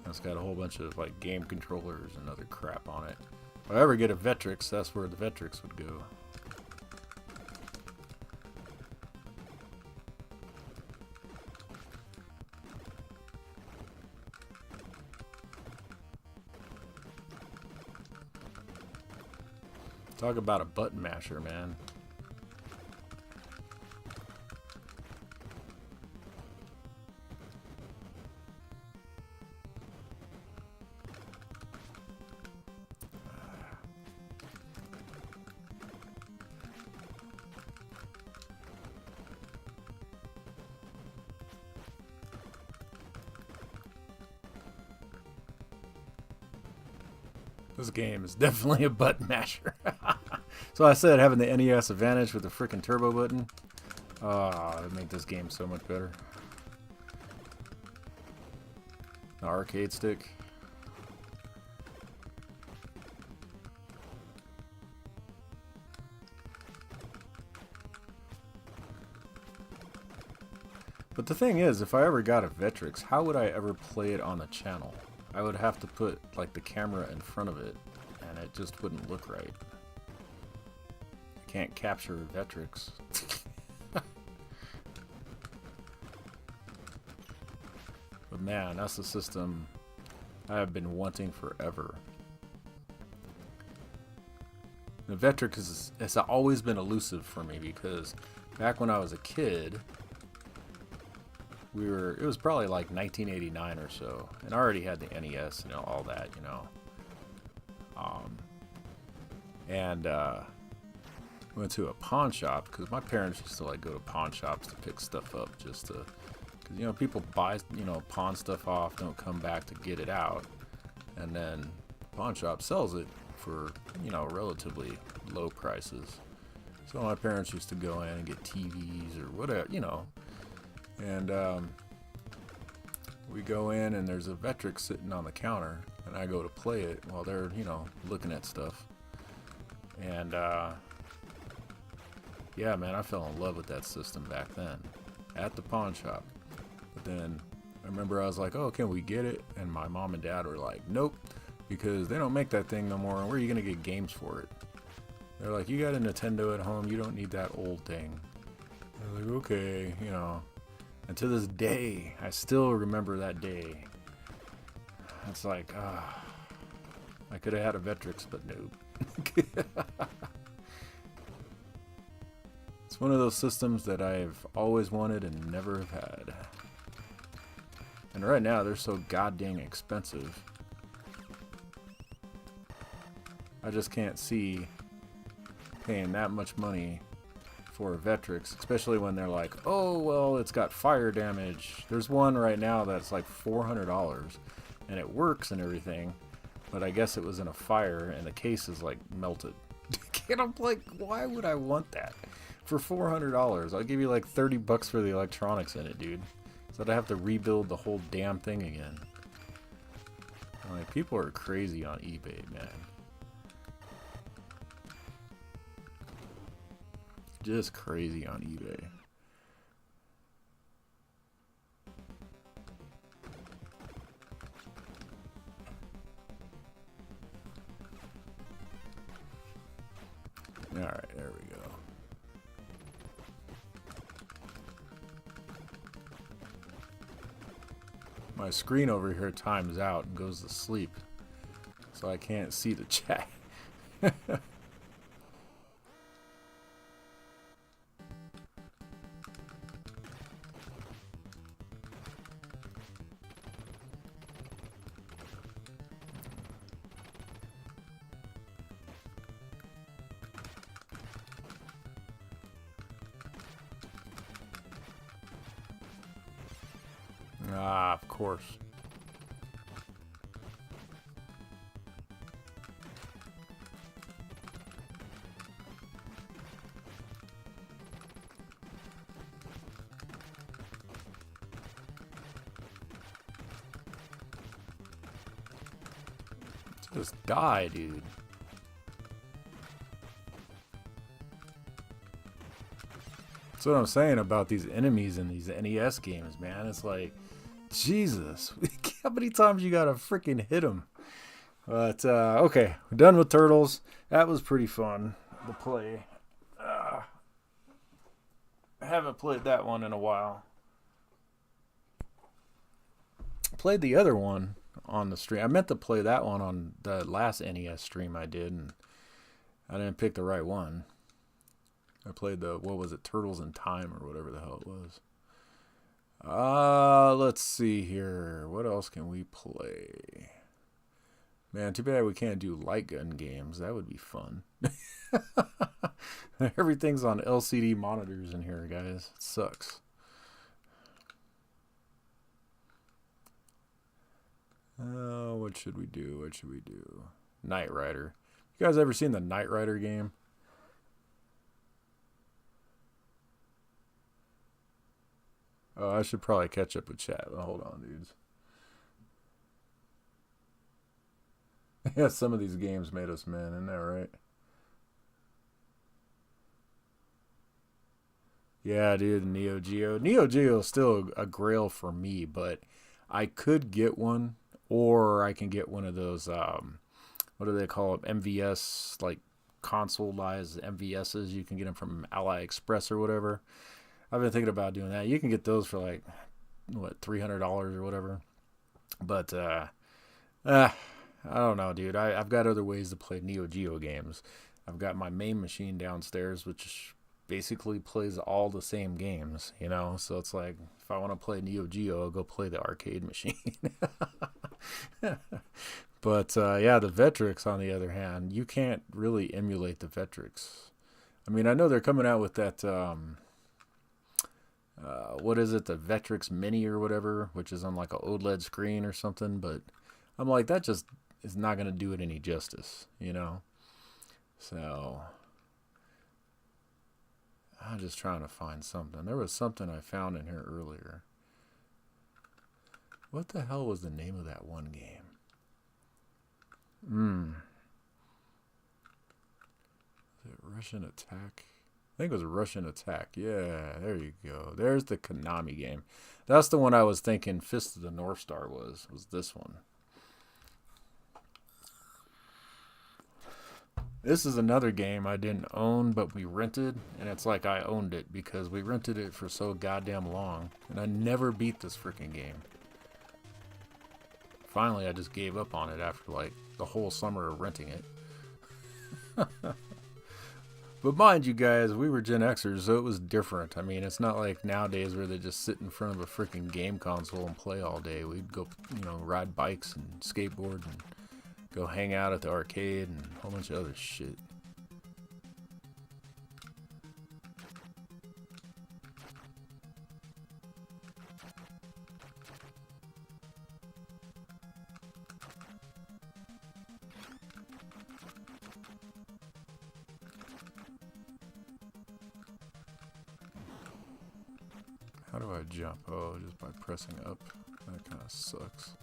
It's got a whole bunch of like game controllers and other crap on it. If I ever get a Vectrex, that's where the Vectrex would go. Talk about a button masher, man. This game is definitely a button masher. So I said having the NES advantage with the frickin' turbo button. Oh, it'd make this game so much better. The arcade stick. But the thing is, if I ever got a Vectrex, how would I ever play it on the channel? I would have to put like the camera in front of it, and it just wouldn't look right. I can't capture Vectrex. But man, that's the system I have been wanting forever. The Vectrex has always been elusive for me because back when I was a kid, it was probably like 1989 or so, and I already had the NES, you know, all that, you know. And went to a pawn shop because my parents used to like go to pawn shops to pick stuff up, just to, because you know, people buy, you know, pawn stuff off, don't come back to get it out, and then pawn shop sells it for, you know, relatively low prices. So my parents used to go in and get TVs or whatever, you know. And we go in and there's a Vectrex sitting on the counter, and I go to play it while they're, you know, looking at stuff. And yeah, man, I fell in love with that system back then at the pawn shop. But then I remember I was like, oh, can we get it? And my mom and dad were like, nope, because they don't make that thing no more. Where are you going to get games for it? They're like, you got a Nintendo at home, you don't need that old thing. I was like, okay, you know. And to this day, I still remember that day. It's like, I could have had a Vectrex, but nope. It's one of those systems that I've always wanted and never have had. And right now, they're so goddamn expensive. I just can't see paying that much money for a Vectrex, especially when they're like, oh, well, it's got fire damage. There's one right now that's like $400, and it works and everything, but I guess it was in a fire, and the case is like melted. And I'm like, why would I want that? For $400, I'll give you like 30 bucks for the electronics in it, dude. So that I have to rebuild the whole damn thing again. Like, people are crazy on eBay, man. Just crazy on eBay. Alright, there we go. My screen over here times out and goes to sleep, so I can't see the chat. Ah, of course. Just die, dude. That's what I'm saying about these enemies in these NES games, man. It's like, Jesus, how many times you gotta freaking hit them? But, okay, we're done with Turtles. That was pretty fun to play. I haven't played that one in a while. Played the other one on the stream. I meant to play that one on the last NES stream I did, and I didn't pick the right one. I played the, what was it, Turtles in Time or whatever the hell it was. Let's see here. What else can we play? Man, too bad we can't do light gun games. That would be fun. Everything's on LCD monitors in here, guys. It sucks. What should we do? What should we do? Knight Rider. You guys ever seen the Knight Rider game? Oh, I should probably catch up with chat. Well, hold on, dudes. Yeah, some of these games made us men, isn't that right? Yeah, dude, Neo Geo. Neo Geo is still a grail for me, but I could get one, or I can get one of those, what do they call it? MVS, like consoleized MVSs. You can get them from AliExpress or whatever. I've been thinking about doing that. You can get those for like, what, $300 or whatever. But, I don't know, dude. I've got other ways to play Neo Geo games. I've got my main machine downstairs, which basically plays all the same games, you know? So it's like, if I want to play Neo Geo, I'll go play the arcade machine. But, yeah, the Vectrex, on the other hand, you can't really emulate the Vectrex. I mean, I know they're coming out with that, what is it, the Vectrex Mini or whatever, which is on like a OLED screen or something, but I'm like, that just is not going to do it any justice, you know? So, I'm just trying to find something. There was something I found in here earlier. What the hell was the name of that one game? Is it Russian Attack? I think it was Russian Attack. Yeah, there you go. There's the Konami game. That's the one I was thinking Fist of the North Star was this one. This is another game I didn't own, but we rented, and it's like I owned it because we rented it for so goddamn long, and I never beat this freaking game. Finally, I just gave up on it after like the whole summer of renting it. But mind you guys, we were Gen Xers, so it was different. I mean, it's not like nowadays where they just sit in front of a freaking game console and play all day. We'd go, ride bikes and skateboard and go hang out at the arcade and a whole bunch of other shit. How do I jump? Oh, just by pressing up. That kind of sucks.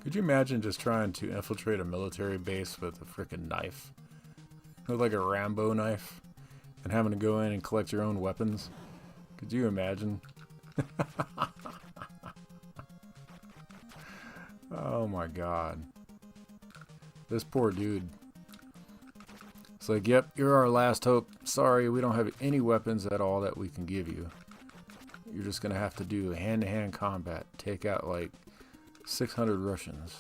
Could you imagine just trying to infiltrate a military base with a frickin' knife? With like a Rambo knife? And having to go in and collect your own weapons? Could you imagine? Oh my god. This poor dude. It's like, yep, you're our last hope. Sorry, we don't have any weapons at all that we can give you. You're just gonna have to do hand-to-hand combat. Take out like 600 Russians.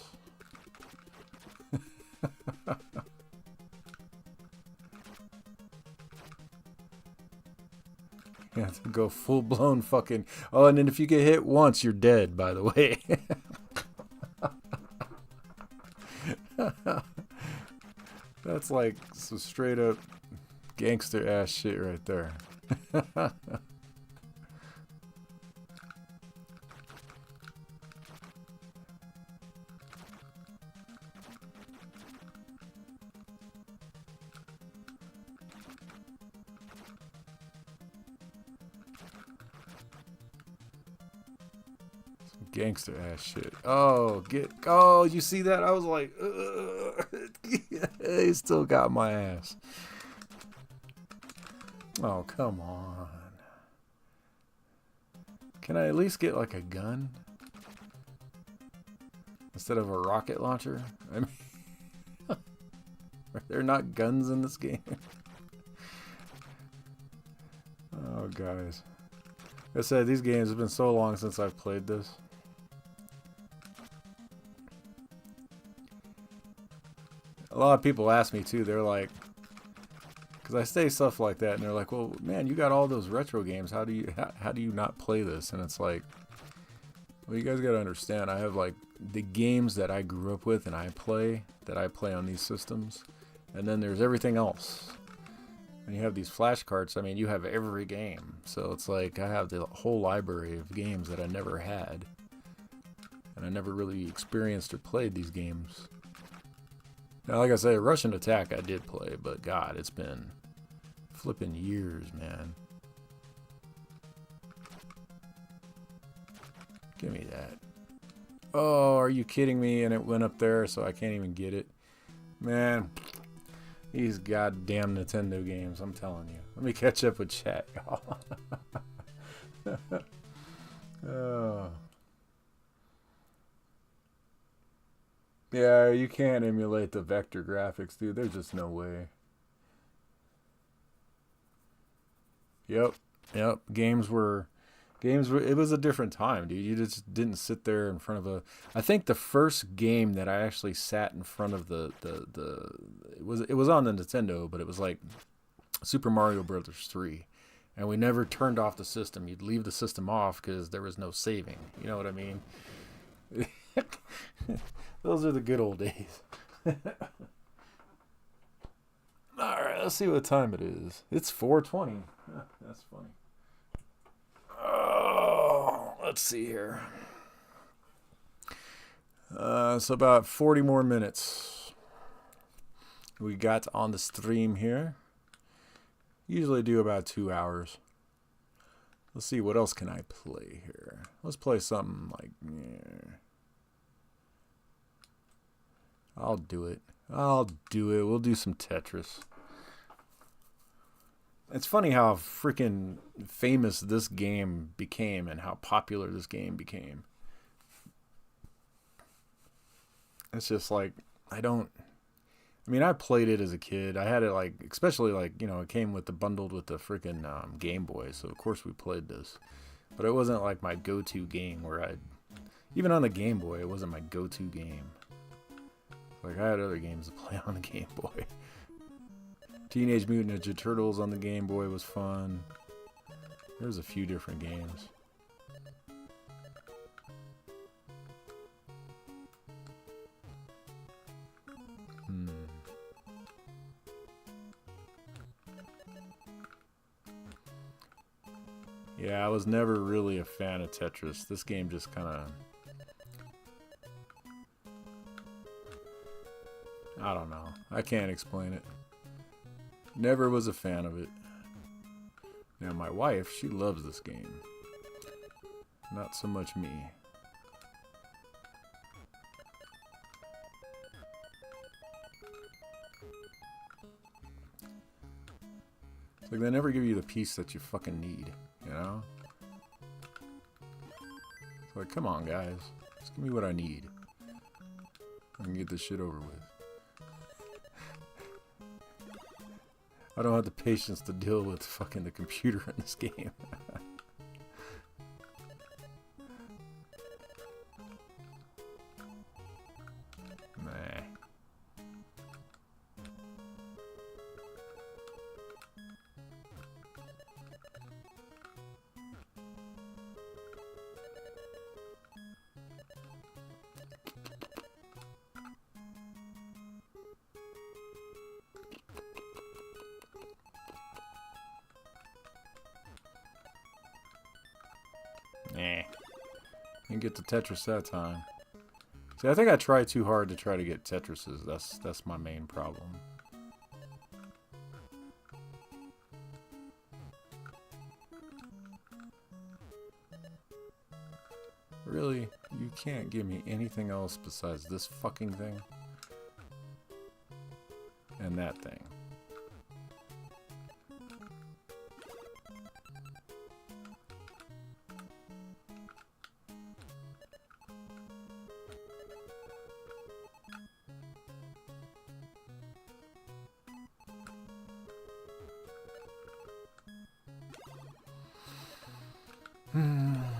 You have to go full-blown fucking... Oh, and then if you get hit once, you're dead, by the way. That's like some straight up gangster ass shit right there. Gangster ass shit. Oh, you see that? I was like, he still got my ass. Oh, come on. Can I at least get like a gun? Instead of a rocket launcher? I mean, are there not guns in this game? Oh, guys. Like I said, these games have been so long since I've played this. A lot of people ask me too, they're like, because I say stuff like that, and they're like, well, man, you got all those retro games, how do you not play this? And it's like, well, you guys got to understand, I have like the games that I grew up with and I play on these systems, and then there's everything else. And you have these flash carts, I mean, you have every game, so it's like I have the whole library of games that I never had, and I never really experienced or played these games. Now, like I say, Russian Attack I did play, but God, it's been flipping years, man. Give me that. Oh, are you kidding me? And it went up there, so I can't even get it. Man, these goddamn Nintendo games, I'm telling you. Let me catch up with chat, y'all. Oh. Yeah, you can't emulate the vector graphics, dude. There's just no way. Yep. Games were, it was a different time, dude. You just didn't sit there in front of a, I think the first game that I actually sat in front of it was on the Nintendo, but it was like Super Mario Brothers 3. And we never turned off the system. You'd leave the system off because there was no saving. You know what I mean? Those are the good old days. Alright, let's see what time it is. It's 4:20. That's funny. Oh, let's see here. So about 40 more minutes we got on the stream here. Usually do about 2 hours. Let's see, what else can I play here? Let's play something like... Yeah. I'll do it. We'll do some Tetris. It's funny how freaking famous this game became and how popular this game became. It's just like, I played it as a kid. I had it especially it came bundled with the freaking Game Boy, so of course we played this. But it wasn't like my go-to game where I... Even on the Game Boy, it wasn't my go-to game. Like, I had other games to play on the Game Boy. Teenage Mutant Ninja Turtles on the Game Boy was fun. There's a few different games. Yeah, I was never really a fan of Tetris. This game just kind of... I don't know. I can't explain it. Never was a fan of it. Now, my wife, she loves this game. Not so much me. It's like they never give you the piece that you fucking need, you know? It's like, come on, guys. Just give me what I need. I can get this shit over with. I don't have the patience to deal with fucking the computer in this game. Nah. Nah. Didn't get the Tetris that time. See, I think I tried too hard to try to get Tetrises. That's my main problem. Really? You can't give me anything else besides this fucking thing? And that thing.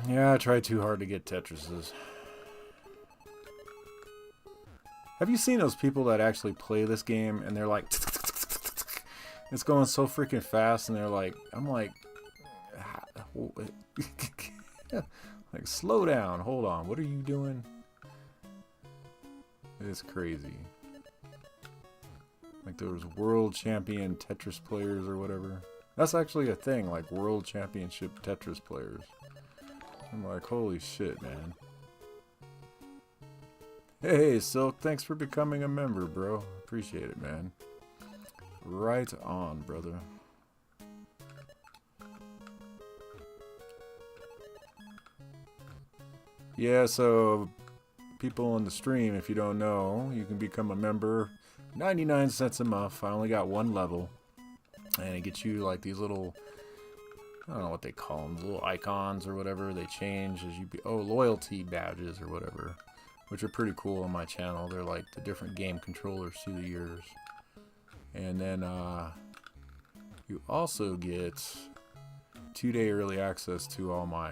Yeah, I tried too hard to get Tetrises. Have you seen those people that actually play this game and they're like, it's going so freaking fast, and they're like, I'm like, like, slow down, hold on, what are you doing? It's crazy. Like those world champion Tetris players or whatever. That's actually a thing, like world championship Tetris players. I'm like, holy shit, man. Hey, Silk, thanks for becoming a member, bro. Appreciate it, man. Right on, brother. Yeah, so people in the stream, if you don't know, you can become a member. 99 cents a month. I only got one level. And it gets you like these little... I don't know what they call them, little icons or whatever. They change as you loyalty badges or whatever, which are pretty cool on my channel. They're like the different game controllers through the years. And then you also get 2-day early access to all my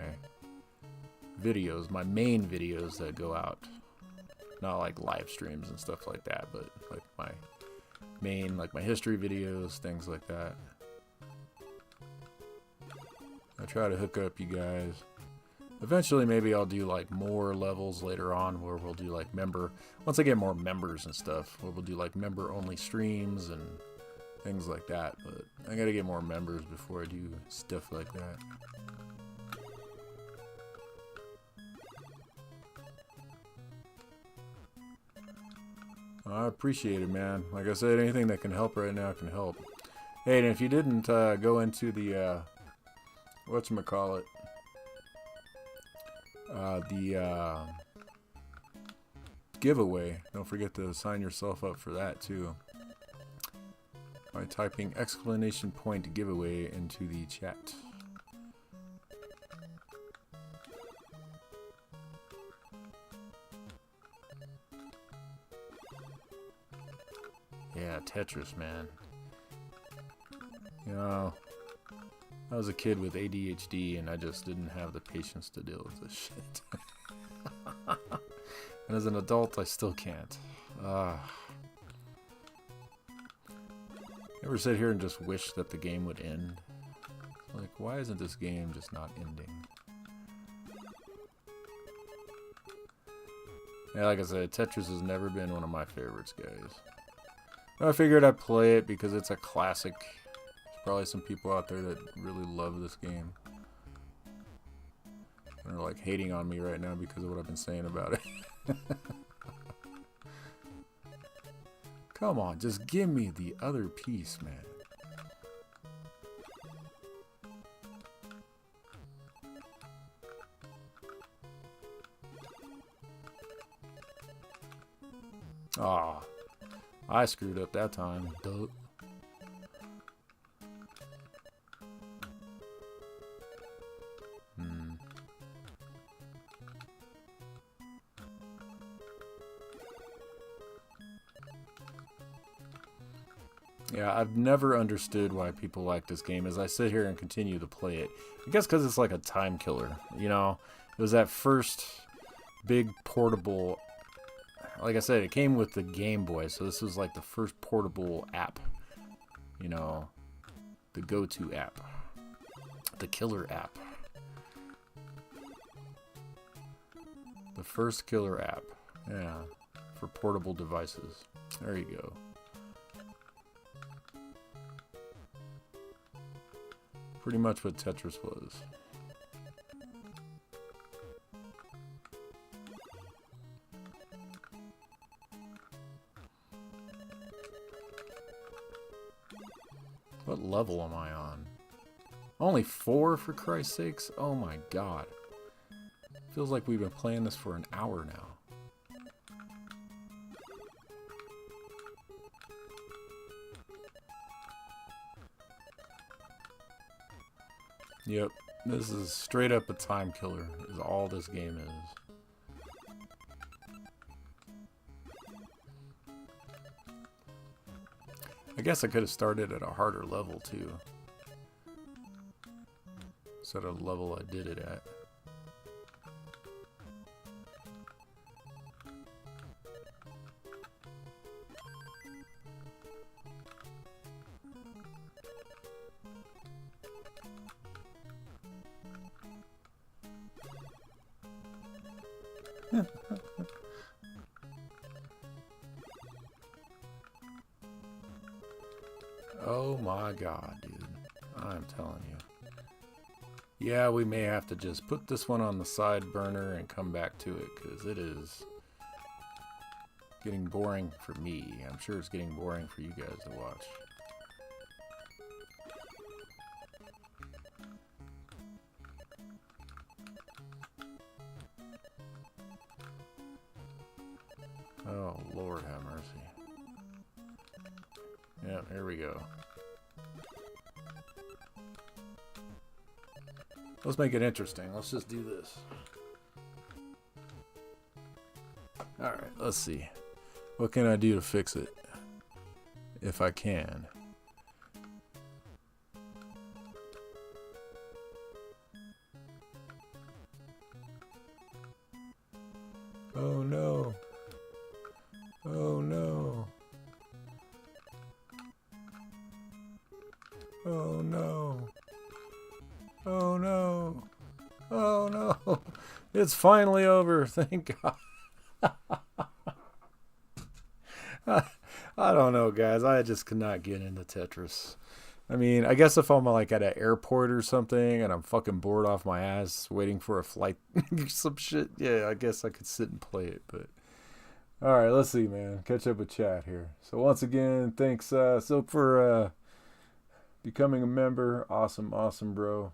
videos, my main videos that go out. Not like live streams and stuff like that, but like my main, like my history videos, things like that. I try to hook up you guys. Eventually, maybe I'll do like more levels later on where we'll do like member. Once I get more members and stuff, we'll do like member-only streams and things like that. But I gotta get more members before I do stuff like that. I appreciate it, man. Like I said, anything that can help right now can help. Hey, and if you didn't go into the whatchamacallit, the giveaway, don't forget to sign yourself up for that too by typing !point giveaway into the chat. Yeah, Tetris, man. You know, I was a kid with ADHD and I just didn't have the patience to deal with this shit. And as an adult, I still can't. Ever sit here and just wish that the game would end? Like, why isn't this game just not ending? Yeah, like I said, Tetris has never been one of my favorites, guys. I figured I'd play it because it's a classic. There's probably some people out there that really love this game. And are like hating on me right now because of what I've been saying about it. Come on, just give me the other piece, man. Aw, I screwed up that time. Duh. Yeah, I've never understood why people like this game as I sit here and continue to play it. I guess because it's like a time killer, you know? It was that first big portable... Like I said, it came with the Game Boy, so this was like the first portable app. You know, the go-to app. The killer app. The first killer app. Yeah, for portable devices. There you go. Pretty much what Tetris was. What level am I on? Only 4, for Christ's sakes? Oh my god. Feels like we've been playing this for an hour now. Yep, this is straight up a time killer, is all this game is. I guess I could have started at a harder level too. Instead of the level I did it at. Oh my god, dude. I'm telling you. Yeah, we may have to just put this one on the side burner and come back to it, because it is getting boring for me. I'm sure it's getting boring for you guys to watch. Oh, Lord have mercy. Yeah, here we go. Let's make it interesting. Let's just do this. Alright, let's see. What can I do to fix it? If I can. Oh no. Oh no. Oh no. Oh no. Oh no. It's finally over. Thank God. I don't know, guys. I just could not get into Tetris. I mean, I guess if I'm like at an airport or something and I'm fucking bored off my ass waiting for a flight or some shit, yeah, I guess I could sit and play it. But all right, let's see, man. Catch up with chat here. So once again, thanks Silk for becoming a member. Awesome, awesome, bro.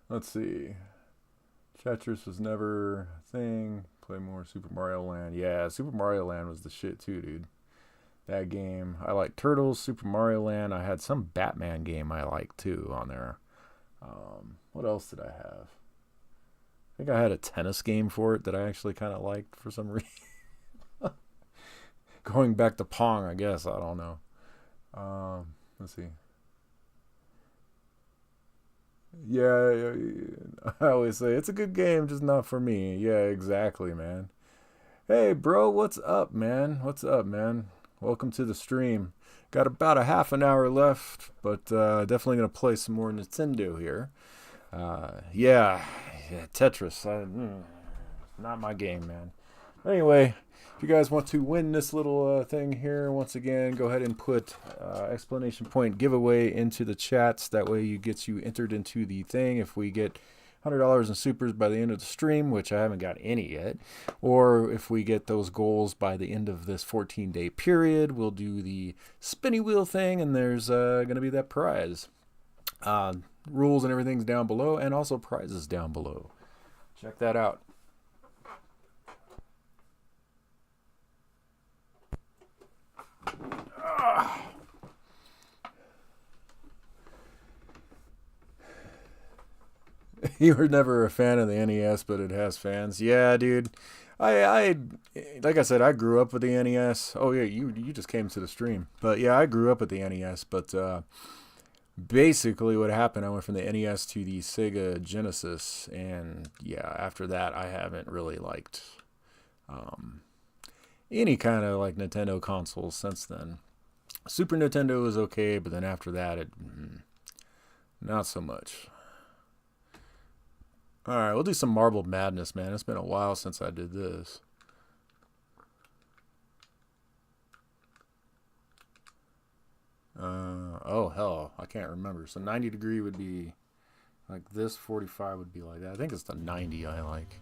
Let's see. Tetris was never a thing. Play more Super Mario Land. Yeah, Super Mario Land was the shit too, dude. That game. I like Turtles, Super Mario Land. I had some Batman game I liked too on there. What else did I have? I think I had a tennis game for it that I actually kind of liked for some reason. Going back to Pong, I guess. I don't know. Let's see. Yeah, I always say it's a good game, just not for me. Yeah, exactly, man. Hey, bro, what's up, man? What's up, man? Welcome to the stream. Got about a half an hour left, but definitely gonna play some more Nintendo here. Yeah, Tetris. Not my game, man. Anyway, if you guys want to win this little thing here, once again, go ahead and put explanation point giveaway into the chats. That way, you get you entered into the thing. If we get $100 in supers by the end of the stream, which I haven't got any yet, or if we get those goals by the end of this 14-day period, we'll do the spinny wheel thing, and there's going to be that prize. Rules and everything's down below, and also prizes down below. Check that out. You were never a fan of the NES, but it has fans. Yeah, dude. I like I said, I grew up with the NES. Oh yeah, you just came to the stream. But yeah, I grew up with the NES. But basically, what happened, I went from the NES to the Sega Genesis, and yeah, after that, I haven't really liked any kind of like Nintendo consoles since then. Super Nintendo was okay, but then after that, not so much. Alright, we'll do some Marble Madness, man. It's been a while since I did this. Oh, hell. I can't remember. So 90 degree would be like this. 45 would be like that. I think it's the 90 I like.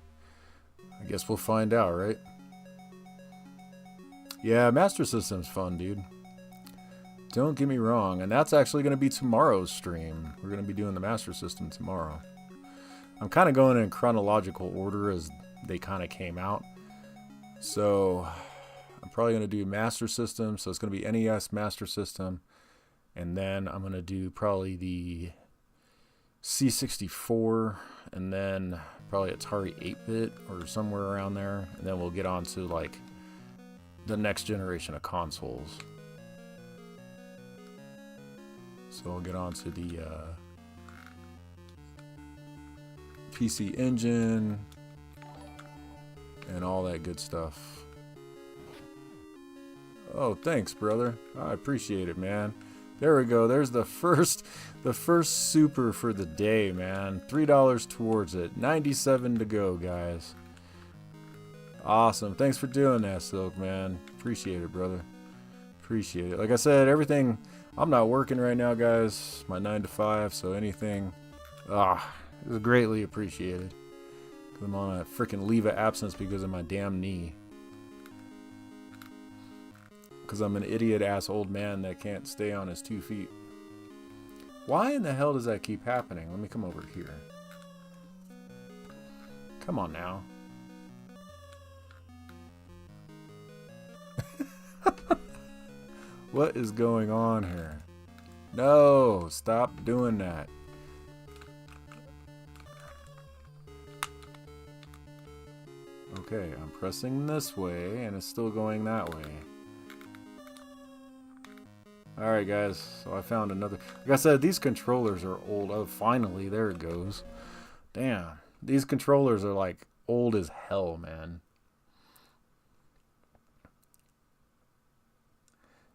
I guess we'll find out, right? Yeah, Master System's fun, dude. Don't get me wrong. And that's actually going to be tomorrow's stream. We're going to be doing the Master System tomorrow. I'm kind of going in chronological order as they kind of came out. So I'm probably going to do Master System. So it's going to be NES Master System. And then I'm going to do probably the C64. And then probably Atari 8-bit or somewhere around there. And then we'll get on to like the next generation of consoles. So I'll get on to the PC Engine and all that good stuff. Oh, thanks, brother. I appreciate it, man. There we go. There's the first super for the day, man. $3 towards it. 97 to go, guys. Awesome. Thanks for doing that, Silk, man. Appreciate it, brother. Appreciate it. Like I said, everything. I'm not working right now, guys. My 9 to 5, so anything. It was greatly appreciated. I'm on a freaking leave of absence because of my damn knee. Because I'm an idiot-ass old man that can't stay on his 2 feet. Why in the hell does that keep happening? Let me come over here. Come on now. What is going on here? No, stop doing that. Okay, I'm pressing this way, and it's still going that way. Alright, guys, so I found another... Like I said, these controllers are old. Oh, finally, there it goes. Damn, these controllers are, like, old as hell, man.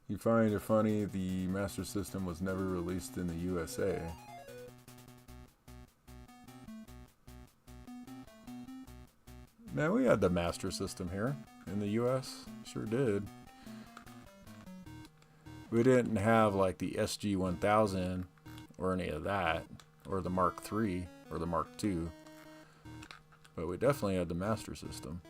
You find it funny the Master System was never released in the USA. Man, we had the Master System here in the US. Sure did. We didn't have like the SG-1000 or any of that, or the Mark III or the Mark II. But we definitely had the Master System.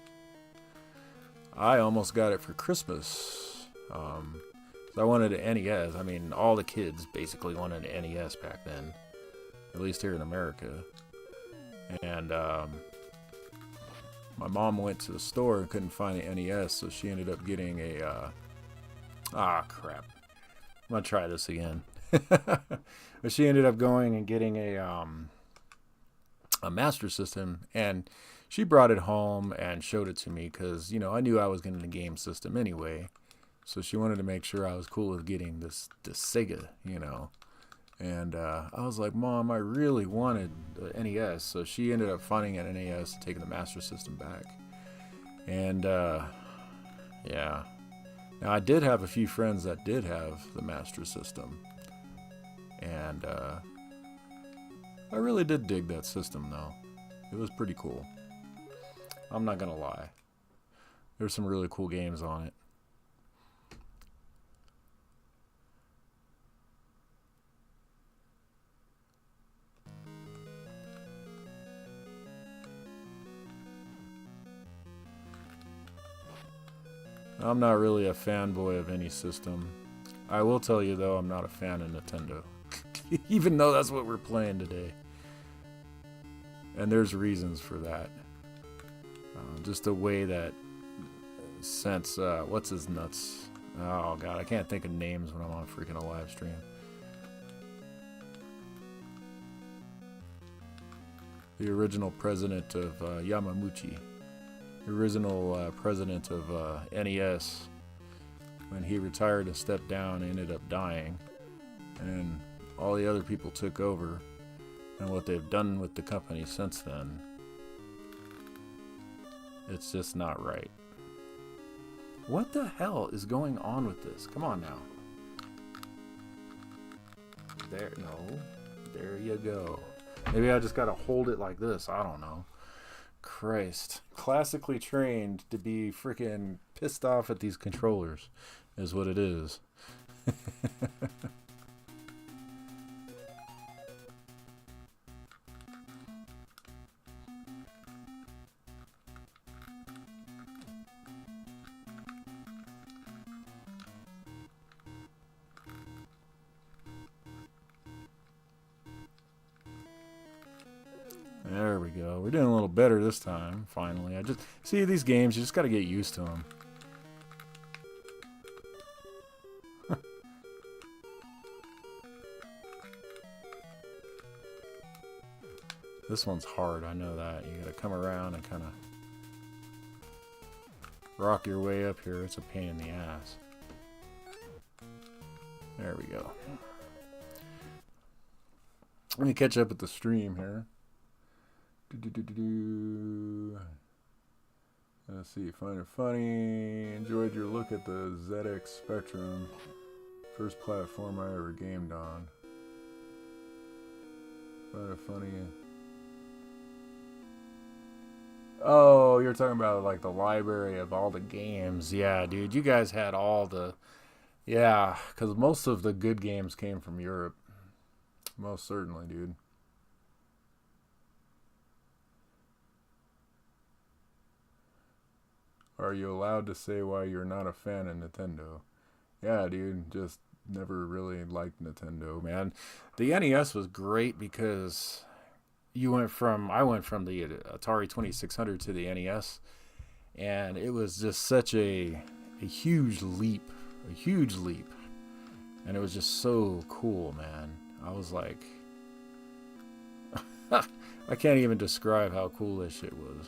I almost got it for Christmas. So I wanted an NES. I mean, all the kids basically wanted an NES back then, at least here in America. And my mom went to the store and couldn't find an NES, so she ended up getting a... crap. I'm gonna try this again. But she ended up going and getting a Master System, and she brought it home and showed it to me because, you know, I knew I was getting the game system anyway. So she wanted to make sure I was cool with getting this Sega, you know. And I was like, Mom, I really wanted the NES. So she ended up finding an NES and taking the Master System back. And yeah. Now, I did have a few friends that did have the Master System. And I really did dig that system, though. It was pretty cool. I'm not going to lie. There's some really cool games on it. I'm not really a fanboy of any system. I will tell you, though, I'm not a fan of Nintendo. Even though that's what we're playing today. And there's reasons for that. Just the way that since, what's his nuts? Oh, God, I can't think of names when I'm on freaking a live stream. The original president of Yamamuchi. The original president of NES. When he retired and stepped down, ended up dying. And all the other people took over. And what they've done with the company since then, it's just not right. What the hell is going on with this? Come on now. There, no. There you go. Maybe I just gotta hold it like this. I don't know. Christ. Classically trained to be freaking pissed off at these controllers is what it is. There we go. We're doing a little better this time, finally. I just see these games, you just got to get used to them. This one's hard, I know that. You got to come around and kind of rock your way up here. It's a pain in the ass. There we go. Let me catch up with the stream here. Let's see, find it funny. Enjoyed your look at the ZX Spectrum. First platform I ever gamed on. Find it funny. Oh, you're talking about like the library of all the games. Yeah, dude, you guys had all the... Yeah, because most of the good games came from Europe. Most certainly, dude. Are you allowed to say why you're not a fan of Nintendo? Yeah, dude, just never really liked Nintendo, man. The NES was great because I went from the Atari 2600 to the NES, and it was just such a huge leap, and it was just so cool, man. I was like, I can't even describe how cool this shit was.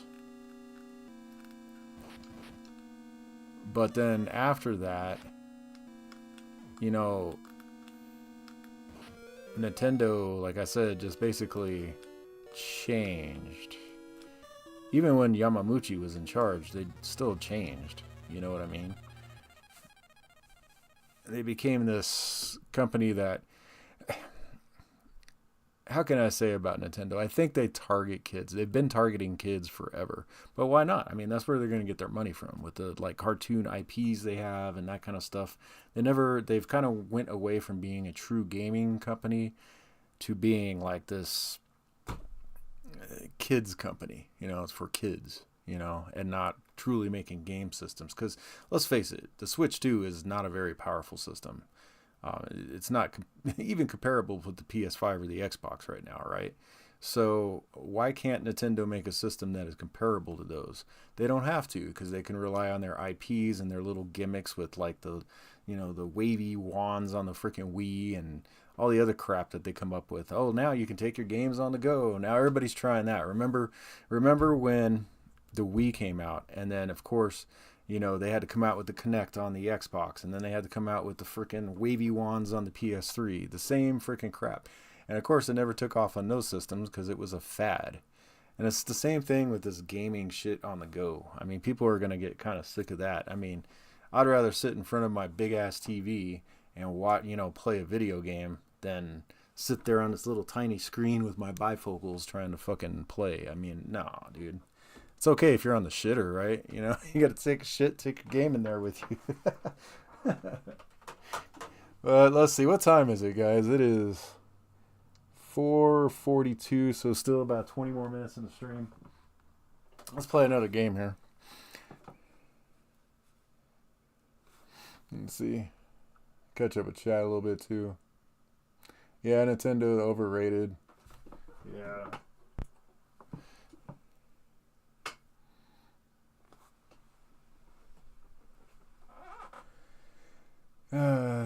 But then after that, you know, Nintendo, like I said, just basically changed. Even when Yamamuchi was in charge, they still changed. You know what I mean? They became this company that... How can I say about Nintendo? I think they target kids. They've been targeting kids forever. But why not? I mean, that's where they're going to get their money from, with the like cartoon IPs they have and that kind of stuff. They've kind of went away from being a true gaming company to being like this kids company. You know, it's for kids, you know, and not truly making game systems. Because let's face it, the Switch 2 is not a very powerful system. It's not even comparable with the PS5 or the Xbox right now, right? So why can't Nintendo make a system that is comparable to those? They don't have to, because they can rely on their IPs and their little gimmicks with like the, you know, the wavy wands on the freaking Wii and all the other crap that they come up with. Oh, now you can take your games on the go. Now everybody's trying that. Remember when the Wii came out, and then of course You know, they had to come out with the Kinect on the Xbox, and then they had to come out with the freaking wavy wands on the PS3. The same freaking crap. And of course, it never took off on those systems because it was a fad. And it's the same thing with this gaming shit on the go. I mean, people are going to get kind of sick of that. I mean, I'd rather sit in front of my big ass TV and watch, you know, play a video game than sit there on this little tiny screen with my bifocals trying to fucking play. I mean, no, dude. It's okay if you're on the shitter, right? You know, you got to take a shit, take a game in there with you. But let's see, what time is it, guys? It is 4:42, so still about 20 more minutes in the stream. Let's play another game here. Let's see. Catch up with chat a little bit too. Yeah, Nintendo overrated. Yeah.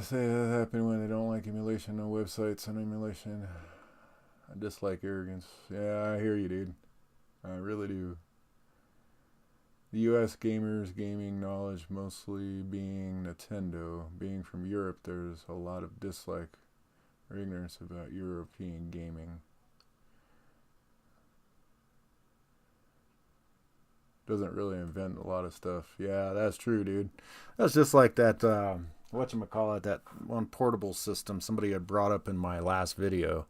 Say that happened when they don't like emulation on websites and emulation. I dislike arrogance. Yeah, I hear you, dude. I really do. The US gamers' gaming knowledge mostly being Nintendo. Being from Europe, there's a lot of dislike or ignorance about European gaming. Doesn't really invent a lot of stuff. Yeah, that's true, dude. That's just like that, whatchamacallit, that one portable system somebody had brought up in my last video.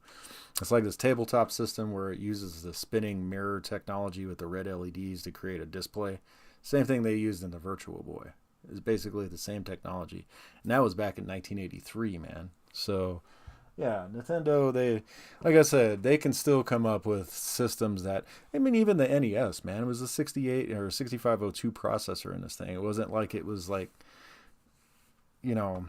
It's like this tabletop system where it uses the spinning mirror technology with the red LEDs to create a display. Same thing they used in the Virtual Boy. It's basically the same technology. And that was back in 1983, man. So, yeah, Nintendo, they, like I said, they can still come up with systems that, I mean, even the NES, man, it was a 68 or 6502 processor in this thing. It wasn't like it was like, you know,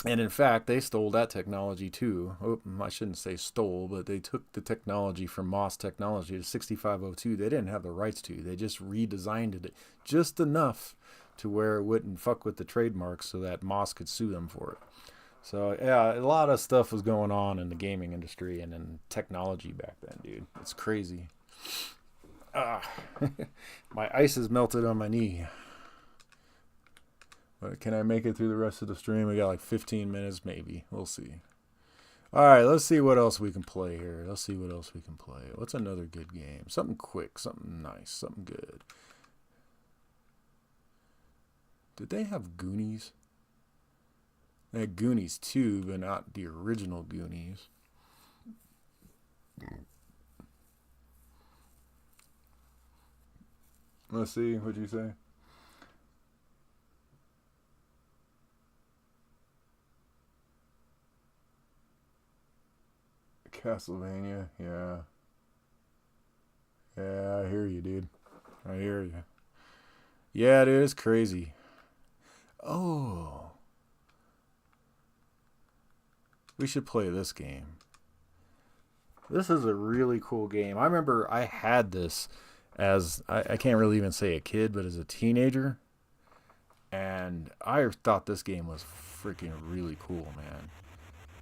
and in fact, they stole that technology too. Oh, I shouldn't say stole, but they took the technology from MOS Technology to 6502. They didn't have the rights to. They just redesigned it just enough to where it wouldn't fuck with the trademarks so that MOS could sue them for it. So, yeah, a lot of stuff was going on in the gaming industry and in technology back then, dude. It's crazy. My ice is melted on my knee. But can I make it through the rest of the stream? We got like 15 minutes, maybe. We'll see. All right, let's see what else we can play here. Let's see what else we can play. What's another good game? Something quick, something nice, something good. Did they have Goonies? They had Goonies too, but not the original Goonies. Let's see, what'd you say? Castlevania, yeah. Yeah, I hear you, dude. I hear you. Yeah, it is crazy. Oh. We should play this game. This is a really cool game. I remember I had this as, I can't really even say a kid, but as a teenager. And I thought this game was freaking really cool, man.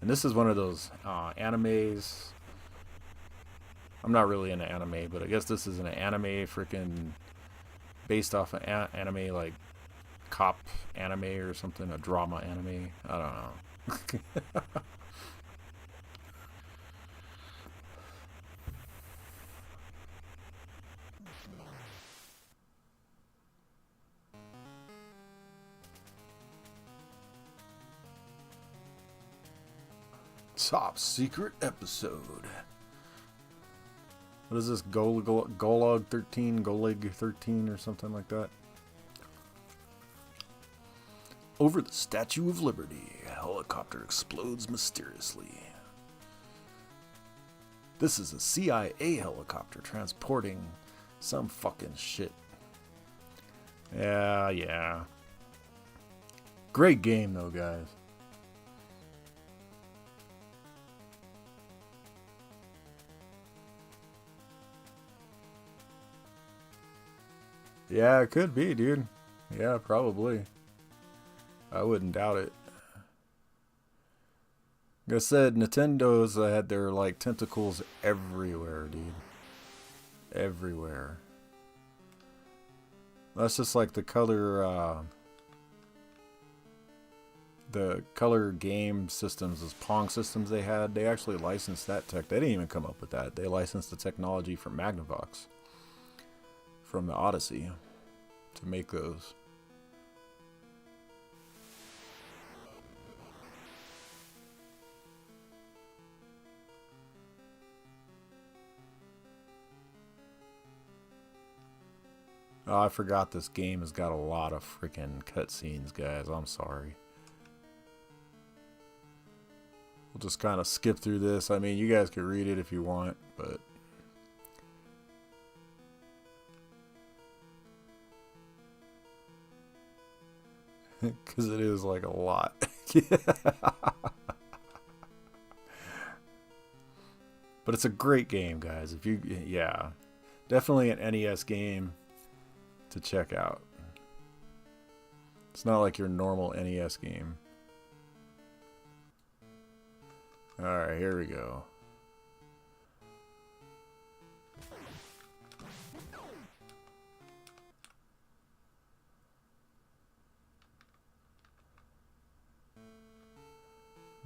And this is one of those animes. I'm not really into anime, but I guess this is an anime freaking based off an anime like cop anime or something, a drama anime. I don't know. Top secret episode. What is this? Golog 13? Golig 13 or something like that? Over the Statue of Liberty, a helicopter explodes mysteriously. This is a CIA helicopter transporting some fucking shit. Yeah. Great game though, guys. Yeah, it could be, dude. Yeah, probably. I wouldn't doubt it. Like I said, Nintendo's had their like tentacles everywhere, dude. Everywhere. That's just like the color game systems, those Pong systems they had. They actually licensed that tech. They didn't even come up with that. They licensed the technology from Magnavox, from the Odyssey, to make those. Oh, I forgot this game has got a lot of freaking cutscenes, guys. I'm sorry. We'll just kind of skip through this. I mean, you guys can read it if you want, but... because it is like a lot. But it's a great game, guys. If you... yeah. Definitely an NES game to check out. It's not like your normal NES game. Alright, here we go.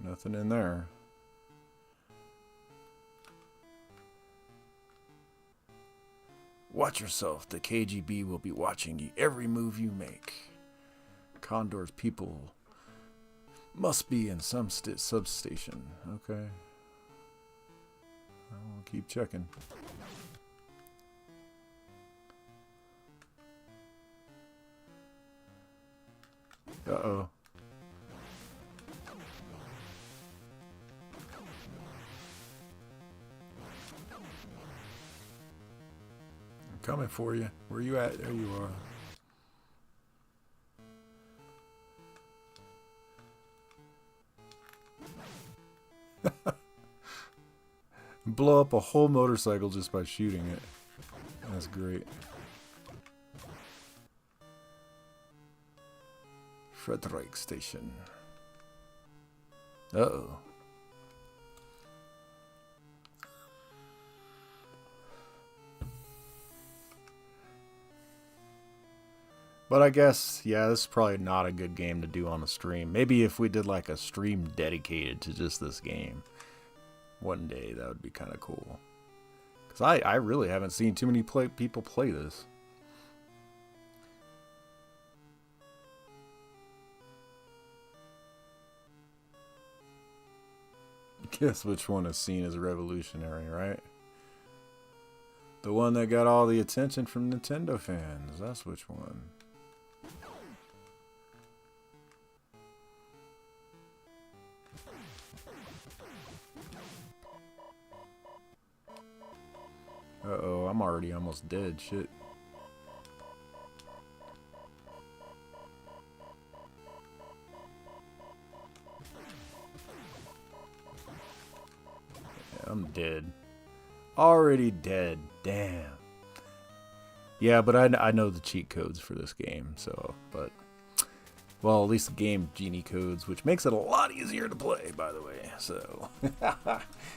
Nothing in there. Watch yourself. The KGB will be watching you every move you make. Condor's people must be in some substation. Okay. I'll keep checking. Uh-oh. I'm coming for you. Where you at? There you are. Blow up a whole motorcycle just by shooting it. That's great. Retrogame station. Uh-oh. But I guess, yeah, this is probably not a good game to do on a stream. Maybe if we did like a stream dedicated to just this game. One day, that would be kind of cool. Because I really haven't seen too many people play this. Guess which one is seen as revolutionary, right? The one that got all the attention from Nintendo fans. That's which one. Uh-oh, I'm already almost dead. Shit. Yeah, I'm dead. Already dead. Damn. Yeah, but I know the cheat codes for this game, so, but... well, at least the game genie codes, which makes it a lot easier to play, by the way, so...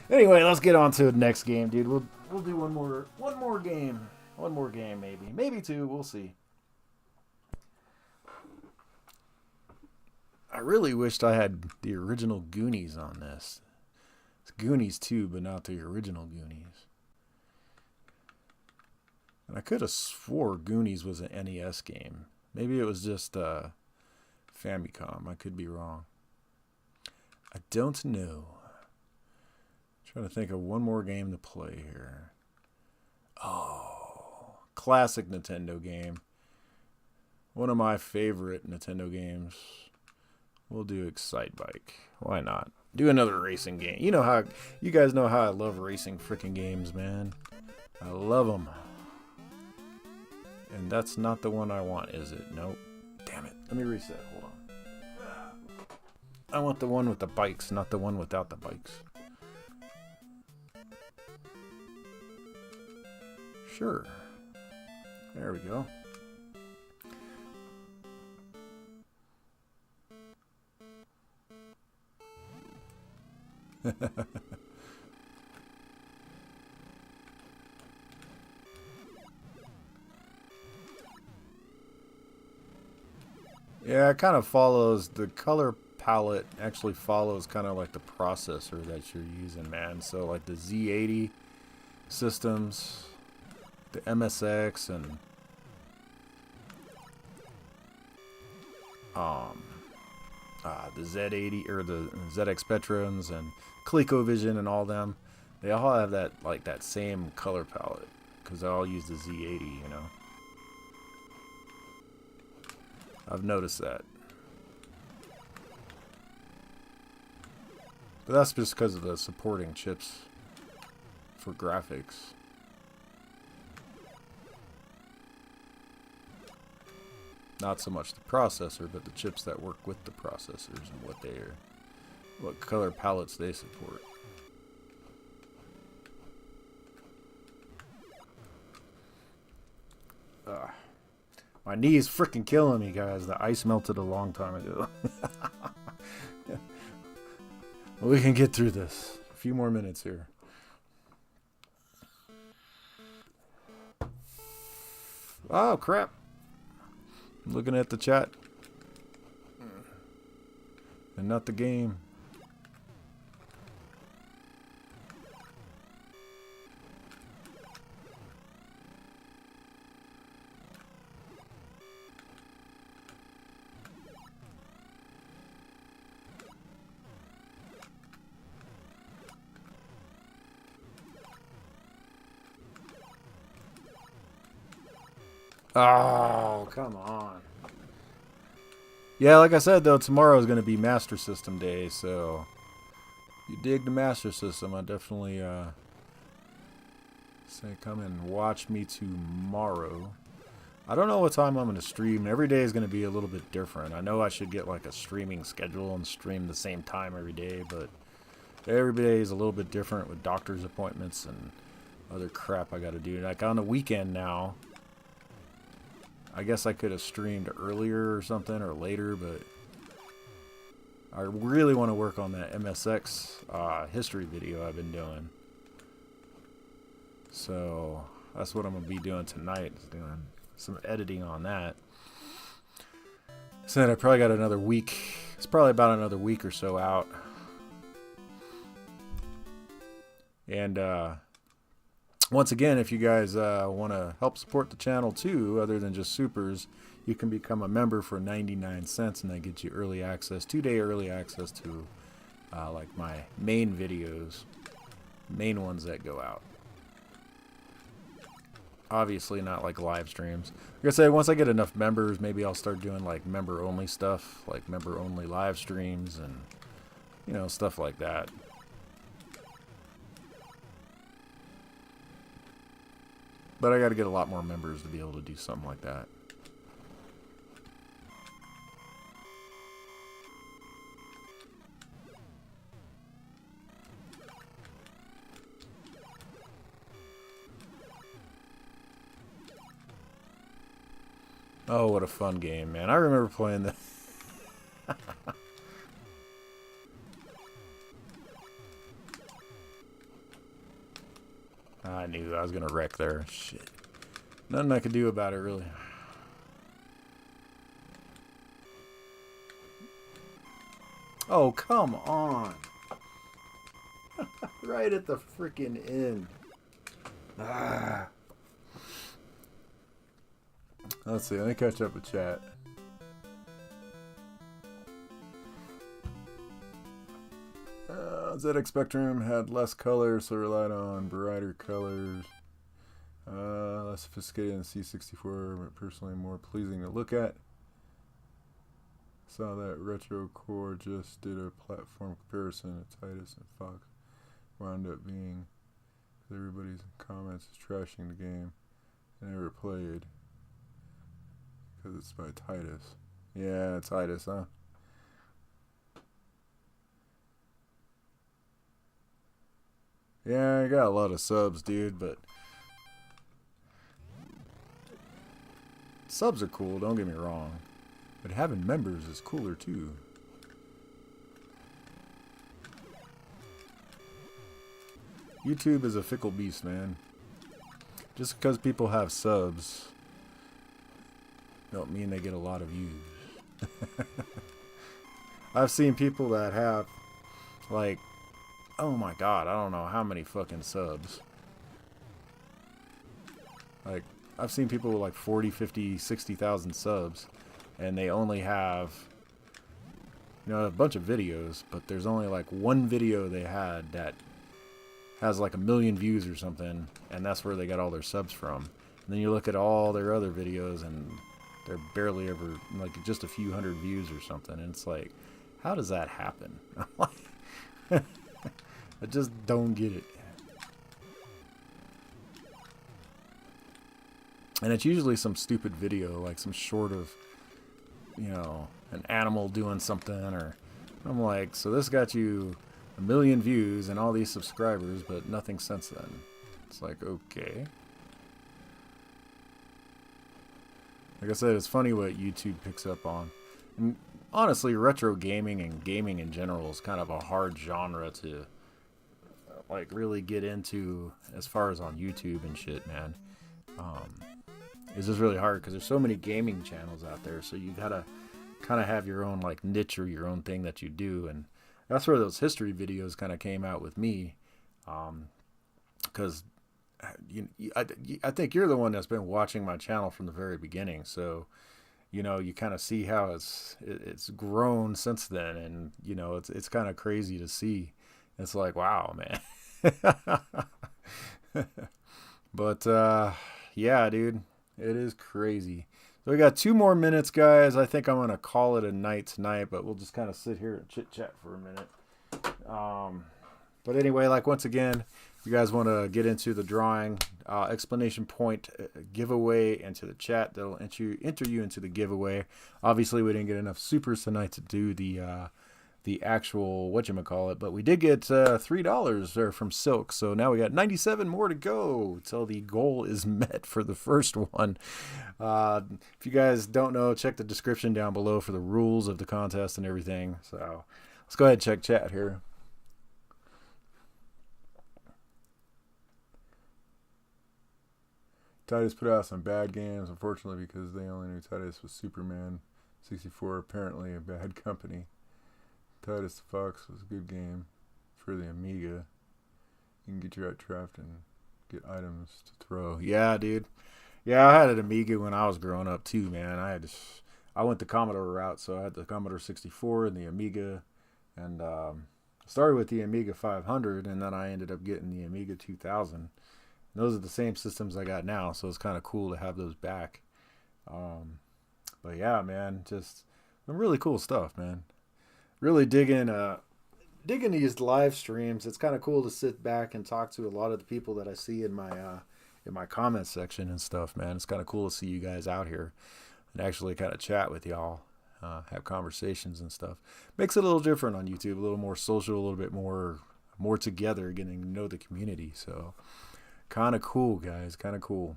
anyway, let's get on to the next game, dude. We'll do one more game. One more game, maybe. Maybe two, we'll see. I really wished I had the original Goonies on this. It's Goonies 2, but not the original Goonies. And I could have swore Goonies was an NES game. Maybe it was just Famicom. I could be wrong. I don't know. Trying to think of one more game to play here. Oh, classic Nintendo game. One of my favorite Nintendo games. We'll do Excite Bike. Why not? Do another racing game. You know how, you guys know how I love racing freaking games, man. I love them. And that's not the one I want, is it? Nope. Damn it. Let me reset. Hold on. I want the one with the bikes, not the one without the bikes. Sure. There we go. Yeah, it kind of follows the color palette. Actually, follows kind of like the processor that you're using, man. So like the Z80 systems, the MSX, and um, the Z80 or the ZX Spectrums and ColecoVision and all them. They all have that like that same color palette because they all use the Z80. You know, I've noticed that. But that's just because of the supporting chips for graphics. Not so much the processor, but the chips that work with the processors and what color palettes they support. My knee is freaking killing me, guys. The ice melted a long time ago. We can get through this. A few more minutes here. Oh, crap. I'm looking at the chat. And not the game. Oh, come on. Yeah, like I said, though, tomorrow is going to be Master System Day, so if you dig the Master System, I definitely say come and watch me tomorrow. I don't know what time I'm going to stream. Every day is going to be a little bit different. I know I should get like a streaming schedule and stream the same time every day, but every day is a little bit different with doctor's appointments and other crap I got to do. Like on the weekend now, I guess I could have streamed earlier or something or later, but I really want to work on that MSX history video I've been doing. So that's what I'm going to be doing tonight, is doing some editing on that. So then I probably got another week. It's probably about another week or so out. And once again, if you guys want to help support the channel too, other than just supers, you can become a member for 99 cents, and that gets you early access, 2-day early access to like my main videos, main ones that go out. Obviously not like live streams. Like I said, once I get enough members, maybe I'll start doing like member only stuff, like member only live streams and, you know, stuff like that. But I got to get a lot more members to be able to do something like that. Oh, what a fun game, man. I remember playing that. I knew I was going to wreck there. Shit. Nothing I could do about it, really. Oh, come on. Right at the freaking end. Ah. Let's see. Let me catch up with chat. ZX Spectrum had less colors, so relied on brighter colors. Less sophisticated than C64, but personally more pleasing to look at. Saw that Retro Core just did a platform comparison of Titus and Fox. Wound up being, everybody's comments is trashing the game. I never played because it's by Titus. Yeah, Titus, huh? Yeah, I got a lot of subs, dude, but subs are cool, don't get me wrong. But having members is cooler, too. YouTube is a fickle beast, man. Just because people have subs don't mean they get a lot of views. I've seen people that have, like, oh my god, I don't know how many fucking subs. Like, I've seen people with like 40, 50, 60,000 subs, and they only have, you know, a bunch of videos, but there's only like one video they had that has like 1 million views or something, and that's where they got all their subs from. And then you look at all their other videos, and they're barely ever, like, just a few hundred views or something, and it's like, how does that happen? I just don't get it. And it's usually some stupid video, like some short of, you know, an animal doing something, or I'm like, so this got you 1 million views and all these subscribers, but nothing since then. It's like, okay. Like I said, it's funny what YouTube picks up on. And honestly, retro gaming and gaming in general is kind of a hard genre to, like, really get into as far as on YouTube and shit, man. It's just really hard because there's so many gaming channels out there, so you gotta kind of have your own, like, niche or your own thing that you do, and that's where those history videos kind of came out with me, because I think you're the one that's been watching my channel from the very beginning, so you know, you kind of see how it's grown since then, and you know, it's kind of crazy to see. It's like, wow, man. But yeah, dude, it is crazy. So we got 2 more minutes, guys. I think I'm gonna call it a night tonight, but we'll just kind of sit here and chit chat for a minute. But anyway, like, once again, if you guys want to get into the drawing, explanation point giveaway into the chat, that'll enter you into the giveaway. Obviously, we didn't get enough supers tonight to do the actual whatchamacallit, but we did get $3 there from Silk, so now we got 97 more to go till the goal is met for the first one. If you guys don't know, check the description down below for the rules of the contest and everything. So let's go ahead and check chat here. Titus put out some bad games, unfortunately, because they only knew Titus was Superman 64, apparently a bad company. Titus the Fox was a good game for the Amiga. You can get your trapped and get items to throw. Yeah, dude. Yeah, I had an Amiga when I was growing up too, man. I went the Commodore route, so I had the Commodore 64 and the Amiga, and started with the Amiga 500, and then I ended up getting the Amiga 2000. Those are the same systems I got now, so it's kind of cool to have those back. But yeah, man, just some really cool stuff, man. Really digging these live streams. It's kind of cool to sit back and talk to a lot of the people that I see in my comment section and stuff, man. It's kind of cool to see you guys out here and actually kind of chat with y'all, have conversations and stuff. Makes it a little different on YouTube, a little more social, a little bit more together, getting to know the community. So kind of cool, guys, kind of cool.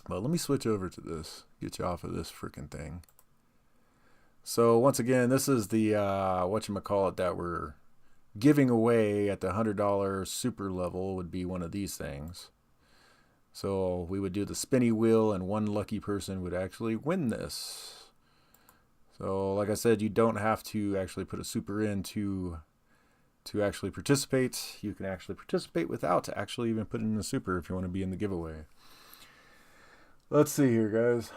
But let me switch over to this, get you off of this freaking thing. So once again, this is the whatchamacallit that we're giving away at the $100 super level, would be one of these things. So we would do the spinny wheel, and one lucky person would actually win this. So like I said, you don't have to actually put a super in to actually participate. You can actually participate without actually even putting in a super if you want to be in the giveaway. Let's see here, guys.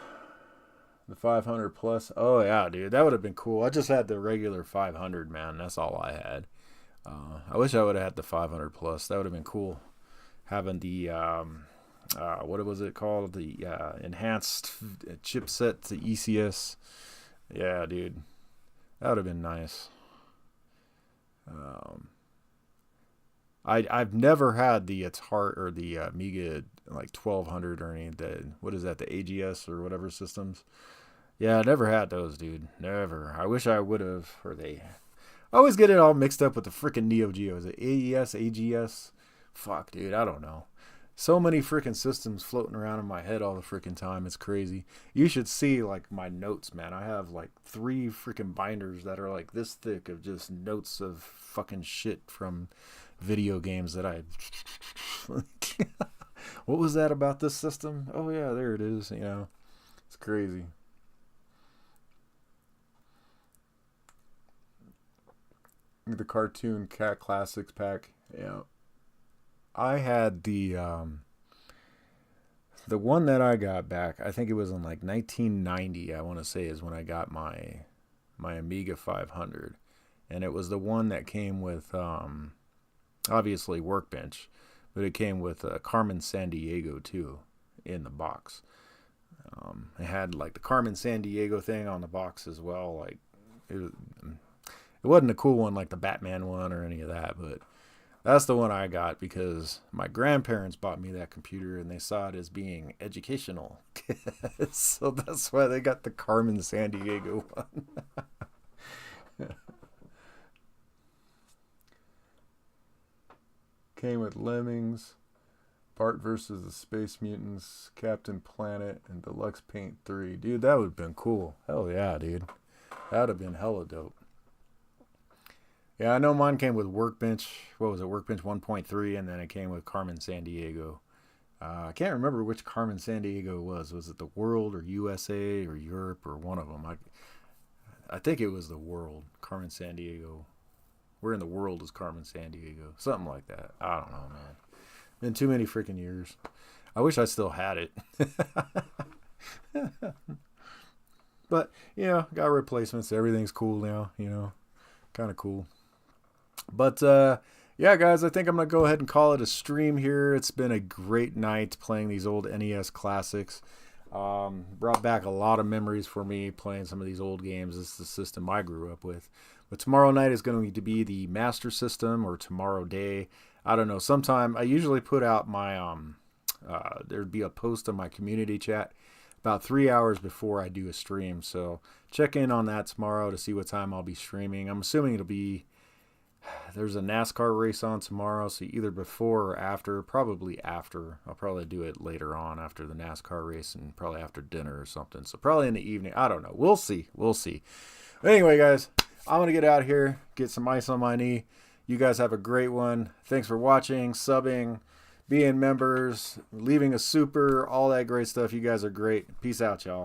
The 500 plus. Oh yeah, dude, that would have been cool. I just had the regular 500, man. That's all I had. I wish I would have had the 500 plus. That would have been cool. Having the what was it called? The enhanced chipset, the ECS. Yeah, dude, that would have been nice. I've never had the Atari or the Amiga like 1200 or any, what is that, the AGS or whatever systems. Yeah, I never had those, dude. Never. I wish I would have. I always get it all mixed up with the freaking Neo Geo. Is it AES, AGS? Fuck, dude, I don't know. So many freaking systems floating around in my head all the freaking time. It's crazy. You should see, like, my notes, man. I have like 3 freaking binders that are like this thick of just notes of fucking shit from video games that I what was that about this system? Oh yeah, there it is. You know, it's crazy. The Cartoon Cat Classics pack. Yeah. I had the one that I got back, I think it was in like 1990, I want to say, is when I got my Amiga 500. And it was the one that came with obviously Workbench, but it came with Carmen Sandiego too in the box. It had like the Carmen Sandiego thing on the box as well. Like it wasn't a cool one like the Batman one or any of that, but that's the one I got because my grandparents bought me that computer and they saw it as being educational. So that's why they got the Carmen Sandiego one. Came with Lemmings, Bart versus the Space Mutants, Captain Planet, and Deluxe Paint 3. Dude, that would have been cool. Hell yeah, dude. That would have been hella dope. Yeah, I know mine came with Workbench. What was it? Workbench 1.3, and then it came with Carmen Sandiego. I can't remember which Carmen Sandiego it was. Was it the World or USA or Europe or one of them? I think it was the World. Carmen Sandiego. Where in the world is Carmen Sandiego? Something like that. I don't know, man. Been too many freaking years. I wish I still had it. But, you know, got replacements. Everything's cool now, you know. Kind of cool. But, yeah, guys, I think I'm going to go ahead and call it a stream here. It's been a great night playing these old NES classics. Brought back a lot of memories for me playing some of these old games. This is the system I grew up with. But tomorrow night is going to be the Master System, or tomorrow day. I don't know. Sometime, I usually put out my, there'd be a post on my community chat about 3 hours before I do a stream. So check in on that tomorrow to see what time I'll be streaming. I'm assuming it'll be, there's a NASCAR race on tomorrow, so either before or after, probably after. I'll probably do it later on after the NASCAR race and probably after dinner or something. So probably in the evening. I don't know. We'll see. We'll see. Anyway, guys, I'm going to get out of here, get some ice on my knee. You guys have a great one. Thanks for watching, subbing, being members, leaving a super, all that great stuff. You guys are great. Peace out, y'all.